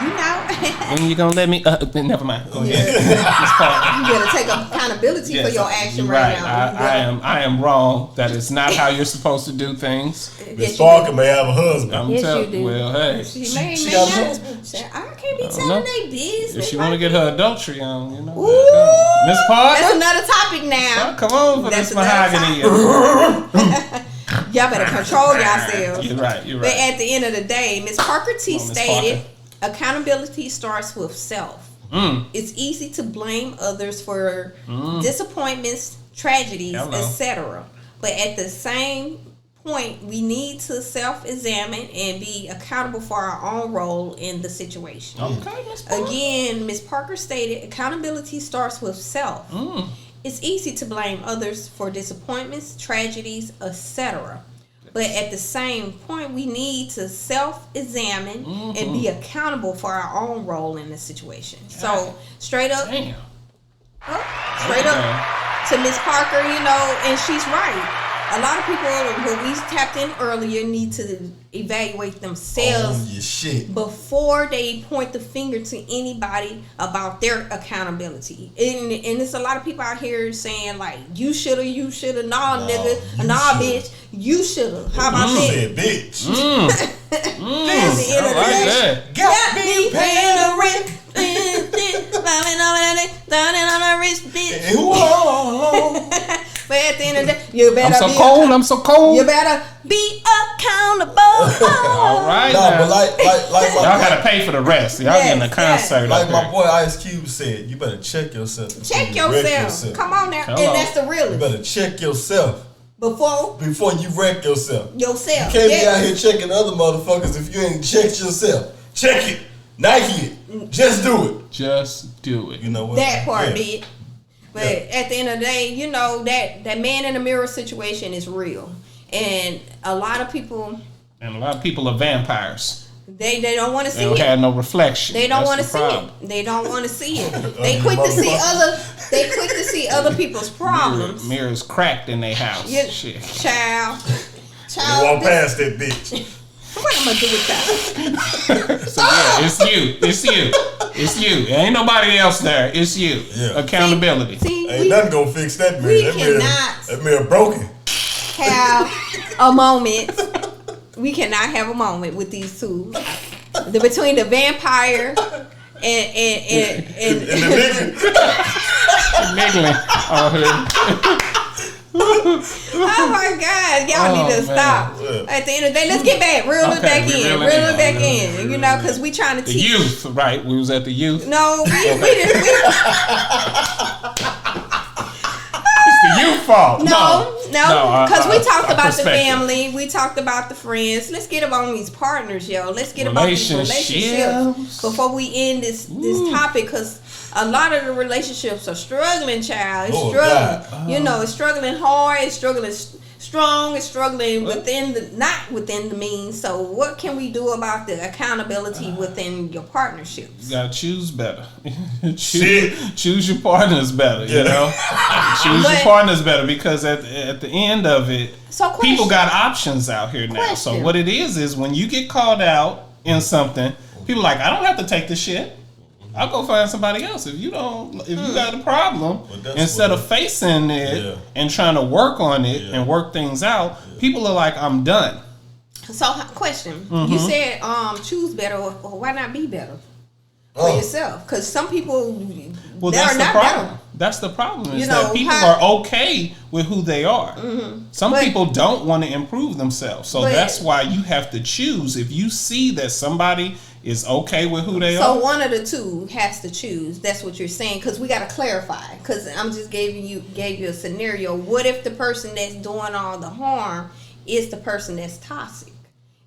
You know. When you gonna let me? Never mind. Go ahead. Miss Parker. You better take accountability for your action right now. I am wrong. That is not how you're supposed to do things. Miss Parker may have a husband. Yes, you do. Well, hey. She got a husband. I can't be telling they business. If she want to get her adultery on, you know. Ooh, Miss Parker. that's another topic now. Come on for this mahogany. Y'all better control yourselves. You're right. But at the end of the day, Miss Parker T stated, accountability starts with self. It's easy to blame others for disappointments, tragedies, etc. But at the same point, we need to self-examine and be accountable for our own role in the situation. Again, Ms. Parker stated, accountability starts with self. It's easy to blame others for disappointments, tragedies, etc. But at the same point, we need to self-examine and be accountable for our own role in the situation. So, straight up to Miss Parker, you know, and she's right. A lot of people, when we tapped in earlier, need to evaluate themselves before they point the finger to anybody about their accountability. And there's a lot of people out here saying, like, you shoulda, nah, nigga, nah, bitch, you shoulda. How about that? Said bitch. Got me paying the rent. But at the end of the day, you better I'm so cold. You better be accountable. All right. No, but like y'all gotta pay for the rest. Y'all getting a concert. Like my boy Ice Cube said, you better check yourself. Check yourself. Come on now. Hello. And that's the realest. You better check yourself. Before you wreck yourself. You can't be out here checking other motherfuckers if you ain't checked yourself. Check it. Nike it. Just do it. Just do it. You know what? That part, bitch. But at the end of the day, you know, that man in the mirror situation is real. And a lot of people are vampires. They don't want to see They don't it. have no reflection. They don't want to That's see the problem. it. They don't want to see it. They quick to see other. They quick to see other people's problems. Mirrors cracked in their house. Yeah, Shit. child. They walk past that bitch. What am I do with that? So yeah, it's you. It's you. It's you. There ain't nobody else there. It's you. Yeah. Accountability. See, Ain't nothing gonna fix that mirror. That mirror broken. Have a moment. We cannot have a moment with these two. Between the vampire and And the nigga. Niggling on her. oh my God, y'all need to stop. At the end of the day, let's get back, reel it back in, reel it back in. You know, because we trying to The teach youth, right? We was at the youth. No, we didn't. It's the youth fault. No, because we talked about the perspective. family, we talked about the friends. Let's get up on these partners, yo. Let's get about these relationships before we end this topic, because a lot of the relationships are struggling, child. It's struggling. You know, it's struggling hard. It's struggling strong. It's struggling not within the means. So what can we do about the accountability within your partnerships? You gotta choose better. choose your partners better. You know, choose your partners better, because at the end of it, people got options out here now. So what it is when you get called out in something, people are like, I don't have to take this shit. I'll go find somebody else. If you got a problem, instead of facing it and trying to work on it and work things out, people are like, I'm done. So, question: you said choose better, or why not be better for yourself? Because some people, that's the problem. Better. That's the problem. Is that people are okay with who they are. Some people don't want to improve themselves, so that's why you have to choose. If you see that somebody is okay with who they are. So one of the two has to choose. That's what you're saying, because we got to clarify. Because I'm just gave you a scenario. What if the person that's doing all the harm is the person that's toxic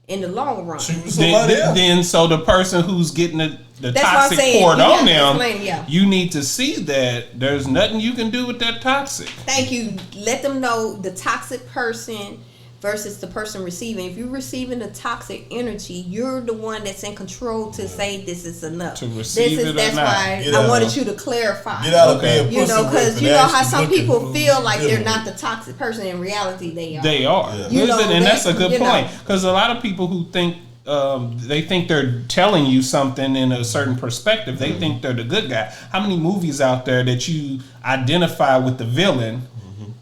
in the long run? Then so the person who's getting the toxic poured on them, you need to see that there's nothing you can do with that toxic. Thank you. Let them know the toxic person versus the person receiving. If you're receiving the toxic energy, you're the one that's in control to say this is enough. To receive it or that's not. why I wanted you to clarify. Get out of being pussy. You know, because you know how some people feel like they're not the toxic person. In reality, they are. They are. Yeah. You know, and that's a good point. Because a lot of people who think they think they're telling you something in a certain perspective. They think they're the good guy. How many movies out there that you identify with the villain,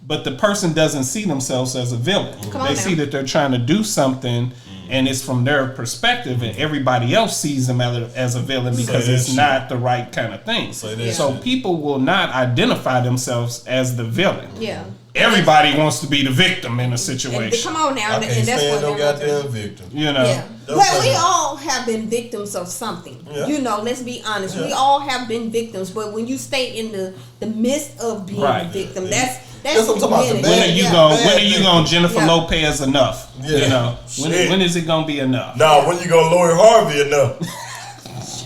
but the person doesn't see themselves as a villain? They see that they're trying to do something, and it's from their perspective, and everybody else sees them as a villain because it's not the right kind of thing. So people will not identify themselves as the villain. Yeah. Everybody wants to be the victim in a situation. Come on now, I can't stand no goddamn victim. You know. Yeah. Well, we all have been victims of something. Yeah. You know, let's be honest. Yeah. We all have been victims, but when you stay in the midst of being a victim, that's what I'm talking about. When are you gonna Jennifer Lopez enough? Yeah. You know, when is it gonna be enough? Nah, when you gonna Lori Harvey enough?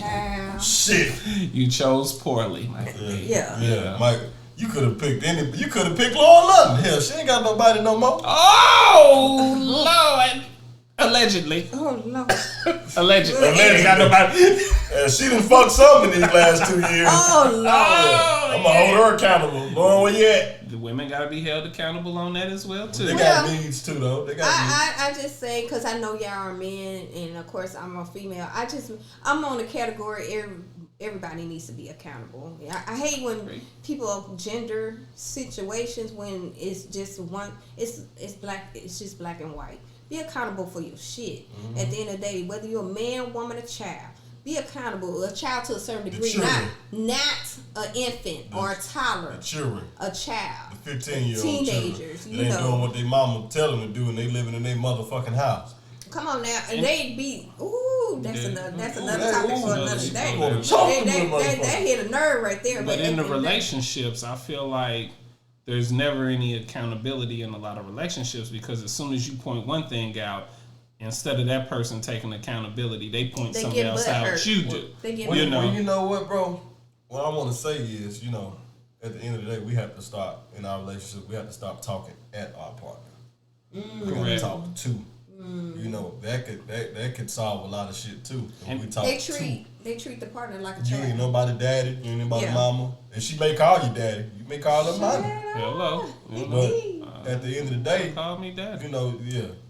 Child. Shit. You chose poorly, Mike. Yeah. Mike. You could have picked You could have picked Lauren London. Hell, she ain't got nobody no more. Oh Lord! Allegedly. Oh Lord. Allegedly. Ain't got nobody. She done fucked some in these last 2 years. Oh Lord. I'm gonna hold her accountable. Lauren, where you at? The women gotta be held accountable on that as well too. They got needs too, though. They got needs. I just say, because I know y'all are men, and of course I'm a female. I'm on the category. Everybody needs to be accountable. I hate when people of gender situations, when it's just one, it's black, it's just black and white. Be accountable for your shit. At the end of the day, whether you're a man, woman, or child, be accountable. A child to a certain degree, not an infant or a toddler. The children. A child. The 15-year-old teenagers. They ain't doing what their mama tell them to do, and they living in their motherfucking house. Come on now, and they be that's another topic for another day. That hit a nerve right there. But in the relationships, I feel like there's never any accountability in a lot of relationships, because as soon as you point one thing out, instead of that person taking accountability, they point something else out. You do. You know what, bro? What I want to say is, you know, at the end of the day, we have to stop in our relationship. We have to stop talking at our partner. We got to talk to. You know, that could solve a lot of shit too. And we talk They treat the partner like a you child. ain't nobody daddy, you ain't nobody mama. And she may call you daddy, you may call her mommy. Hello. But at the end of the day, call me daddy. you know,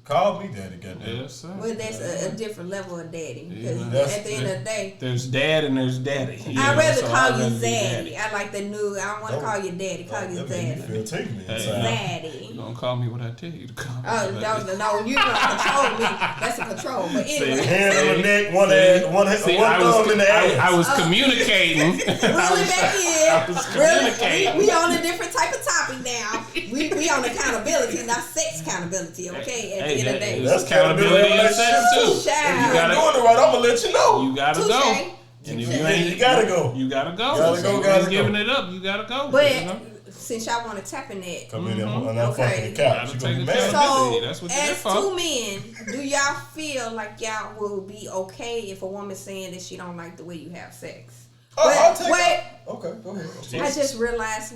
call me daddy, goddamn. Yes, sir. Well, that's a different level of daddy. Because Yeah. at the end of the day, There's dad and there's daddy. I'd rather so call I'd you rather be Zaddy. I like the new. I don't want to call you daddy. Call you That made me Zaddy. feel tingly inside. Zaddy. You don't call me what I tell you to call me. Oh, no, you gonna control me. That's a control. But anyway, Hand on the neck, one thumb in the ass. I was communicating. reel it back in. was Really, communicating. we on a different type of topic now. We on accountability, not sex accountability. Okay, at the end of the day. That's accountability in sex too. If you ain't doing it right, I'm gonna let you know. You gotta Touche. go. And if you ain't, You gotta go. You gotta go. Gotta go, You gotta ain't go. giving it up. You gotta go. But you know? since y'all want to tap in that, Come in there and I'm Okay. fucking the couch. You Gotta gonna be take mad. accountability. so That's what you're there as for. two men, do y'all feel like y'all will be okay if a woman saying that she don't like the way you have sex? I'll take wait. it. Okay, go ahead. I just realized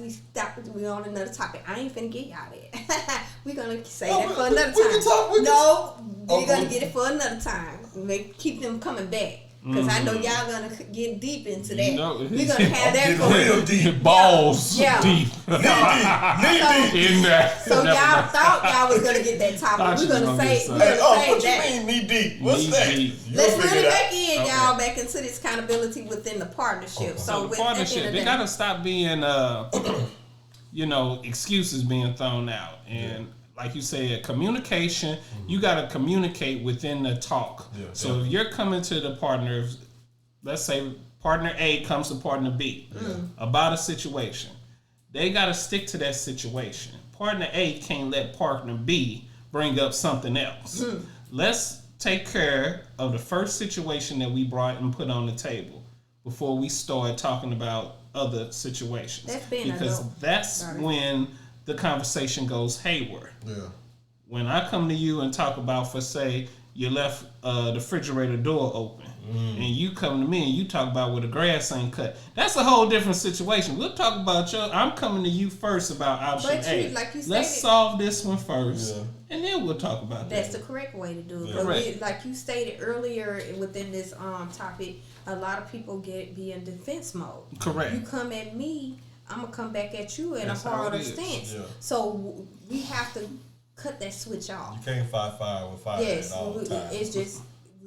we on another topic. I ain't finna get y'all that. We're gonna say that for another we time. can talk. We're gonna get it for another time. Keep them coming back. Because I know y'all gonna get deep into that. You know, We're gonna have that Get for real deep. Balls Yeah. deep Knee deep. in that. So y'all thought y'all was gonna get that topic. Thought We're you was gonna gonna say get we're something. Hey, gonna say what that. you mean knee deep? What's Knee that? deep. You'll Let's figure bring it it out. back in, Okay. y'all, back into this accountability within the partnership. Okay. So So the with, at the end partnership, of they the gotta day, stop being, excuses being thrown out. And like you said, communication, you gotta communicate within the talk. Yeah, So if you're coming to the partner, let's say partner A comes to partner B about a situation, they gotta stick to that situation. Partner A can't let partner B bring up something else. Let's take care of the first situation that we brought and put on the table before we start talking about other situations. That's being because adult. that's Sorry. when the conversation goes hayward. Yeah. When I come to you and talk about, for say, you left the refrigerator door open, and you come to me and you talk about where the grass ain't cut, that's a whole different situation. We'll talk about I'm coming to you first about option But A. like you Let's stated- solve this one first, Yeah. and then we'll talk about that's that. the correct way to do it. Yeah. But Correct. like you stated earlier within this topic, a lot of people be in defense mode. Correct. You come at me, I'm gonna come back at you in That's a how harder it is. stance. Yeah. So we have to cut that switch off. You can't fight fire with fire Yes, all the time. it's just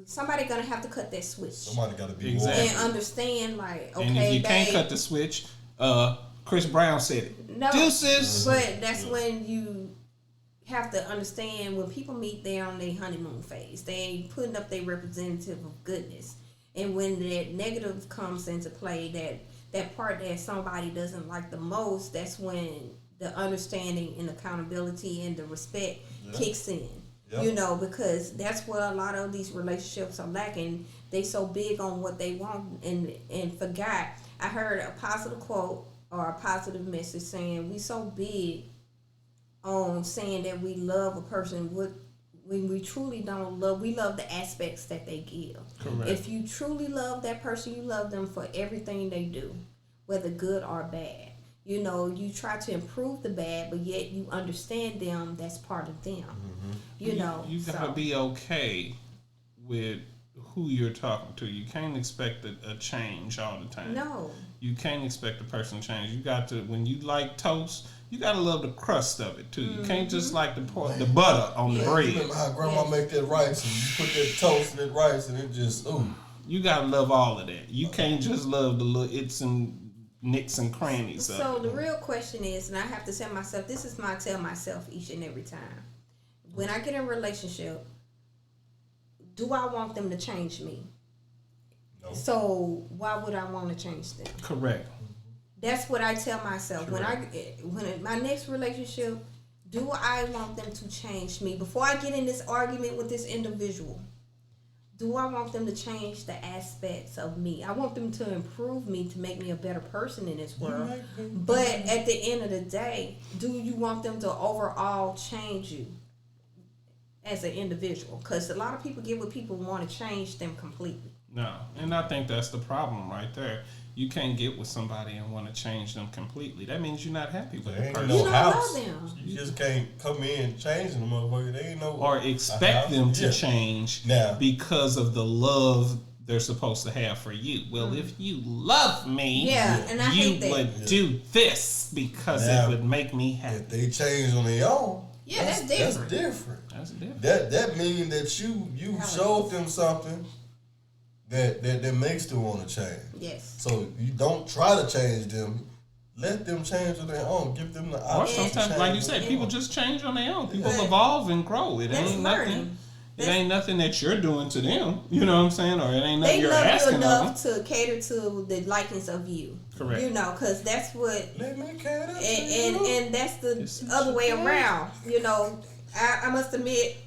somebody gonna have to cut that switch Somebody got to be Exactly. and understand, like, okay, And if you can't babe, cut the switch, Chris Brown said it. no, Deuces. but that's when you have to understand when people meet, they're on their honeymoon phase. They ain't putting up their representative of goodness, and when that negative comes into play, that part that somebody doesn't like the most, that's when the understanding and accountability and the respect kicks in. Yeah. You know, because that's where a lot of these relationships are lacking. They so big on what they want and forgot. I heard a positive quote or a positive message saying we so big on saying that we love a person when we truly don't love. We love the aspects that they give. Correct. If you truly love that person, you love them for everything they do, whether good or bad. You know, you try to improve the bad, but yet you understand them. That's part of them. You know, You gotta be okay with who you're talking to. You can't expect a change all the time. No. You can't expect a person to change. You got to, when you like toast, you gotta love the crust of it too. You can't just like the butter on the You bread. remember how grandma make that rice and you put that toast and that rice and it just, ooh. You gotta love all of that. You can't just love the little its and nicks and crannies of So it. the real question is, and I have to tell myself, this is my tell myself each and every time. When I get in a relationship, do I want them to change me? No. So why would I want to change them? Correct. That's what I tell myself. When in my next relationship, do I want them to change me? Before I get in this argument with this individual, do I want them to change the aspects of me? I want them to improve me to make me a better person in this world. But at the end of the day, do you want them to overall change you as an individual? Because a lot of people get what people want to change them completely. No, and I think that's the problem right there. You can't get with somebody and want to change them completely. That means you're not happy with the person. No you don't house. love them. You just can't come in changing the motherfucker. They ain't no Or expect them to change now, because of the love they're supposed to have for you. Well, if you love me, and I you hate that. would do this because Now, it would make me happy. if they change on their own, That's different. That's different. That means that you showed them something that makes them want to change. Yes. So you don't try to change them. Let them change on their own. Give them the Or option. sometimes, like you said, people just change on their own. People evolve and grow. It ain't nothing. It ain't nothing that you're doing to them. You know what I'm saying? Or it ain't nothing you're asking They love you of them. enough to cater to the likings of you. Correct. You know, because that's what. Let me cater to And that's the other way around. You know, I must admit,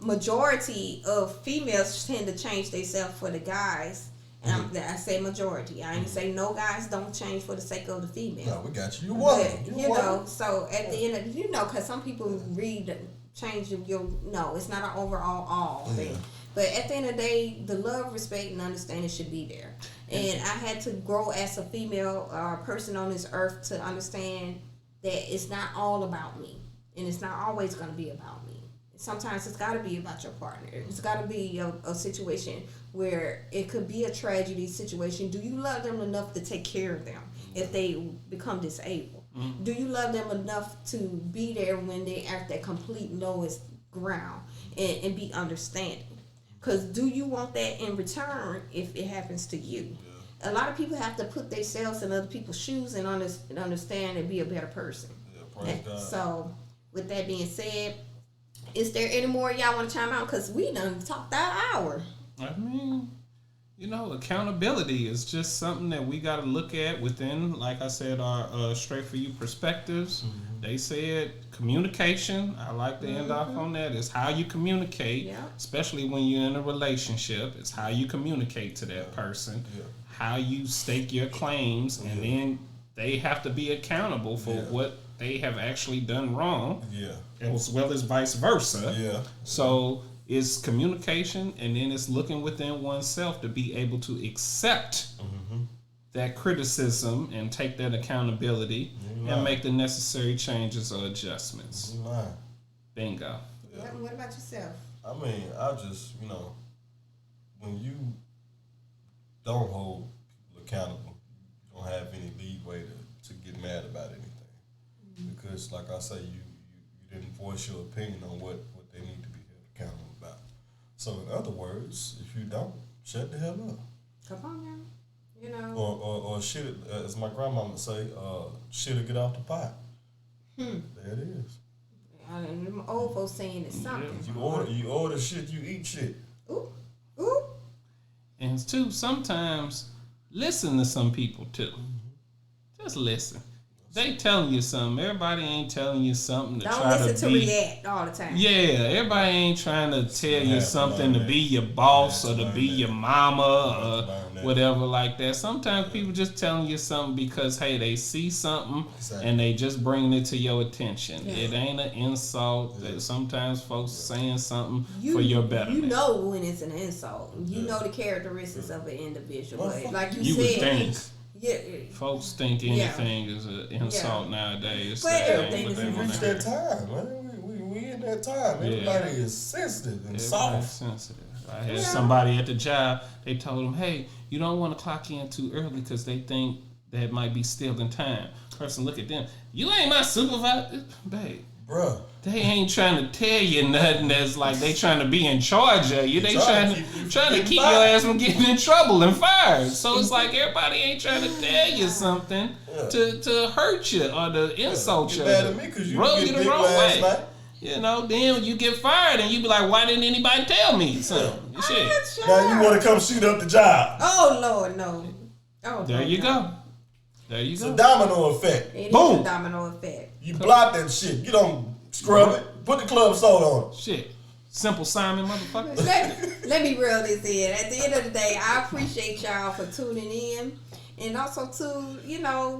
majority of females tend to change themselves for the guys. And I say majority. I ain't say no guys don't change for the sake of the female. No, we got you. You woman. You know, so at the end of because some people read change your no, it's not an overall all thing. But at the end of the day, the love, respect, and understanding should be there. And I had to grow as a female person on this earth to understand that it's not all about me, and it's not always going to be about me. Sometimes it's got to be about your partner. It's got to be a situation where it could be a tragedy situation. Do you love them enough to take care of them if they become disabled? Mm-hmm. Do you love them enough to be there when they at that complete lowest ground and be understanding? Because do you want that in return if it happens to you? Yeah. A lot of people have to put themselves in other people's shoes and understand and be a better person. Yeah, so with that being said, is there any more y'all want to chime out? Because we done talked that hour. I mean, you know, accountability is just something that we got to look at within, like I said, our Straight For You perspectives. Mm-hmm. They said communication. I like to end off on that. It's how you communicate, especially when you're in a relationship. It's how you communicate to that person, how you stake your claims, and then they have to be accountable for what they have actually done wrong, as well as vice versa. So it's communication, and then it's looking within oneself to be able to accept that criticism and take that accountability and make the necessary changes or adjustments. Bingo. What about yourself? I mean, I just, when you don't hold people accountable, you don't have any leeway to get mad about anything. Because, like I say, you didn't voice your opinion on what they need to be held accountable about. So, in other words, if you don't, shut the hell up. Come on now. You know. Or shit, as my grandmama would say, shit or get off the pot. There it is. Them old folks saying it's something. You order shit, you eat shit. Ooh. And two, sometimes listen to some people too. Just listen. They telling you something. Everybody ain't telling you something to don't try listen to react all the time. Yeah, everybody ain't trying to tell you something to be your boss or to be your mama or whatever like that. Sometimes people just telling you something because, hey, they see something and they just bringing it to your attention. Yeah. It ain't an insult. That sometimes folks saying something for your betterment. You know when it's an insult. You know the characteristics of an individual. Like you said. Would think. Yeah. Folks think anything is an insult nowadays. But everything is reached that time, man. We in that time. Everybody is sensitive and soft. Sensitive. I had somebody at the job, they told them, hey, you don't want to clock in too early because they think that might be stealing time. Person look at them, you ain't my supervisor. Babe. Bruh. They ain't trying to tell you nothing that's like they trying to be in charge of you. They trying to keep your ass from getting in trouble and fired. So it's like everybody ain't trying to tell you something to hurt you or to insult you. Mad at me because you rub you the wrong way. Night. You know, then you get fired and you be like, why didn't anybody tell me? So shit. Now you want to come shoot up the job. Oh Lord, no. Oh, there you go. There you go. It's a domino effect. It Boom. is a domino effect. You block that shit. You don't scrub it. Put the club soda on it. Shit. Simple Simon, motherfucker. Let me reel this in. At the end of the day, I appreciate y'all for tuning in. And also, too,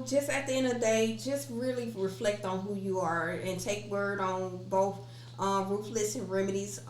just at the end of the day, just really reflect on who you are and take word on both Ruthless and Remedies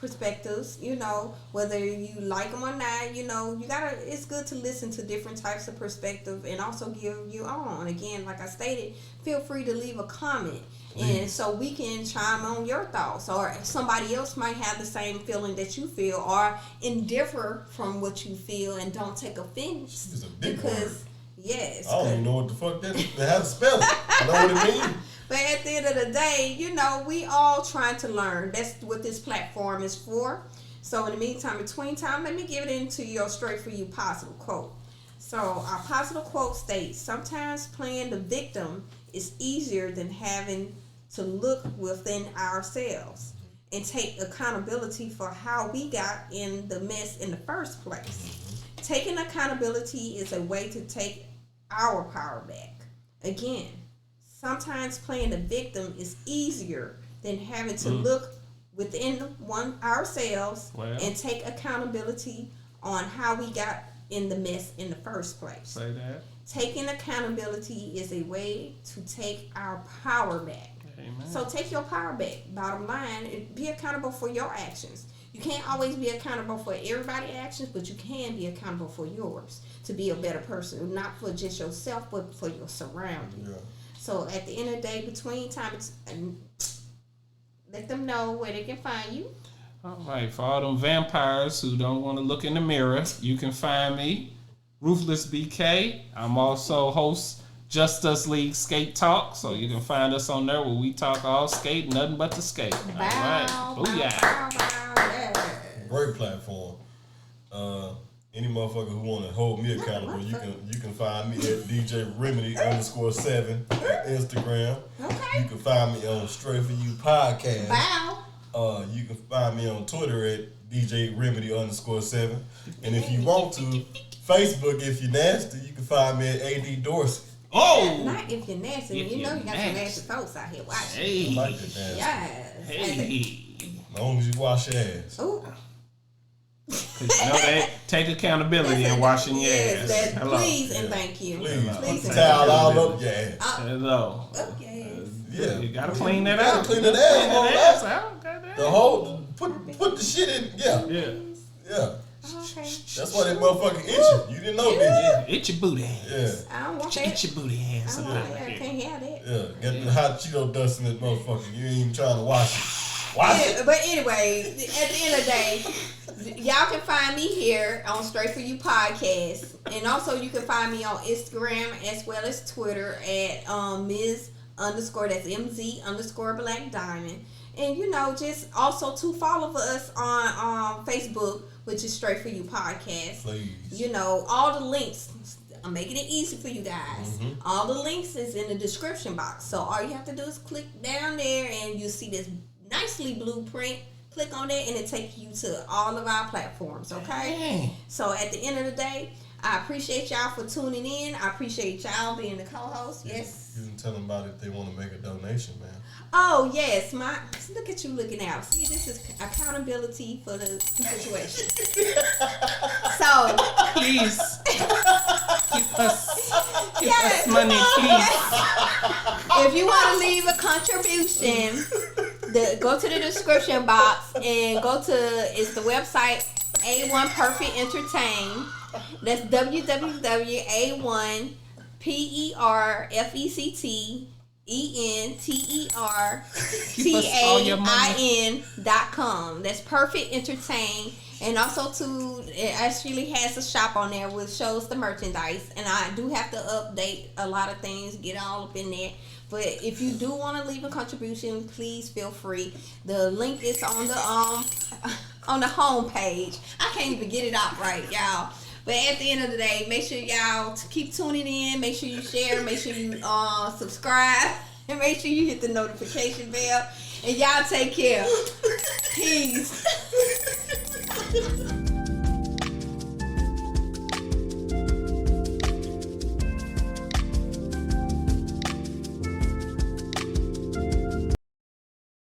perspectives, you know, whether you like them or not, you know, it's good to listen to different types of perspective and also give your own. Again, like I stated, feel free to leave a comment. And so we can chime on your thoughts, or somebody else might have the same feeling that you feel, or differ from what you feel, and don't take offense. It's a big word. Yes. I don't even know what the fuck that is. They have to spell it. I know what it means. But at the end of the day, you know, we all trying to learn. That's what this platform is for. So in the meantime, between time, let me give it into your straight for you positive quote. So our positive quote states, sometimes playing the victim is easier than having to look within ourselves and take accountability for how we got in the mess in the first place. Taking accountability is a way to take our power back. Again, sometimes playing the victim is easier than having to look within ourselves and take accountability on how we got in the mess in the first place. Say that. Taking accountability is a way to take our power back. Amen. So take your power back. Bottom line, be accountable for your actions. You can't always be accountable for everybody's actions, but you can be accountable for yours to be a better person, not for just yourself, but for your surroundings. Yeah. So at the end of the day, between time, let them know where they can find you. All right, for all them vampires who don't want to look in the mirror, you can find me, Ruthless BK. I'm also host Just Us League Skate Talk, so you can find us on there where we talk all skate, nothing but the skate. All right, booyah. Great platform. Any motherfucker who want to hold me accountable, you can find me at DJ Remedy _7 on Instagram. Okay. You can find me on Straight For You Podcast. Wow. You can find me on Twitter at DJ Remedy _7. And if you want to, Facebook, if you're nasty, you can find me at AD Dorsey. Oh! Not if you're nasty. You know you got some nasty folks out here watching. Hey. I like that nasty. Yes. Hey. As long as you wash your ass. Ooh. Cause you know they take accountability in washing your ass. Hello. Please and thank you. Please put the towel all up your ass. Hello. Okay. Yeah. You gotta clean that out. Clean that ass out. The whole put the shit in. Yeah. Okay. That's why that motherfucker itchy. You didn't know, did you? Itch your booty ass. Yeah. I don't want that. Itch your booty ass. I can't have that. Yeah. Got the hot Cheeto dust in that motherfucker. You ain't even trying to wash it. But anyway, at the end of the day, y'all can find me here on Straight For You Podcast. And also you can find me on Instagram as well as Twitter at Ms. that's MZ _Black Diamond. And you know, just also to follow us on Facebook, which is Straight For You Podcast. Please. You know, all the links. I'm making it easy for you guys. Mm-hmm. All the links is in the description box. So all you have to do is click down there and you see this nicely blueprint. Click on that and it takes you to all of our platforms, okay? Dang. So at the end of the day, I appreciate y'all for tuning in. I appreciate y'all being the co-host. Yes. You can tell them about it if they want to make a donation, man. Oh, yes. Look at you looking out. See, this is accountability for the situation. So, please give us money, please. If you want to leave a contribution, go to the description box and it's the website A1 Perfect Entertain. That's www.AONPERFECTERTAIN.com. That's Perfect Entertain. And also it actually has a shop on there which shows the merchandise. And I do have to update a lot of things, get all up in there. But if you do want to leave a contribution, please feel free. The link is on the home page. I can't even get it out right, y'all. But at the end of the day, make sure y'all keep tuning in. Make sure you share. Make sure you subscribe. And make sure you hit the notification bell. And y'all take care. Peace.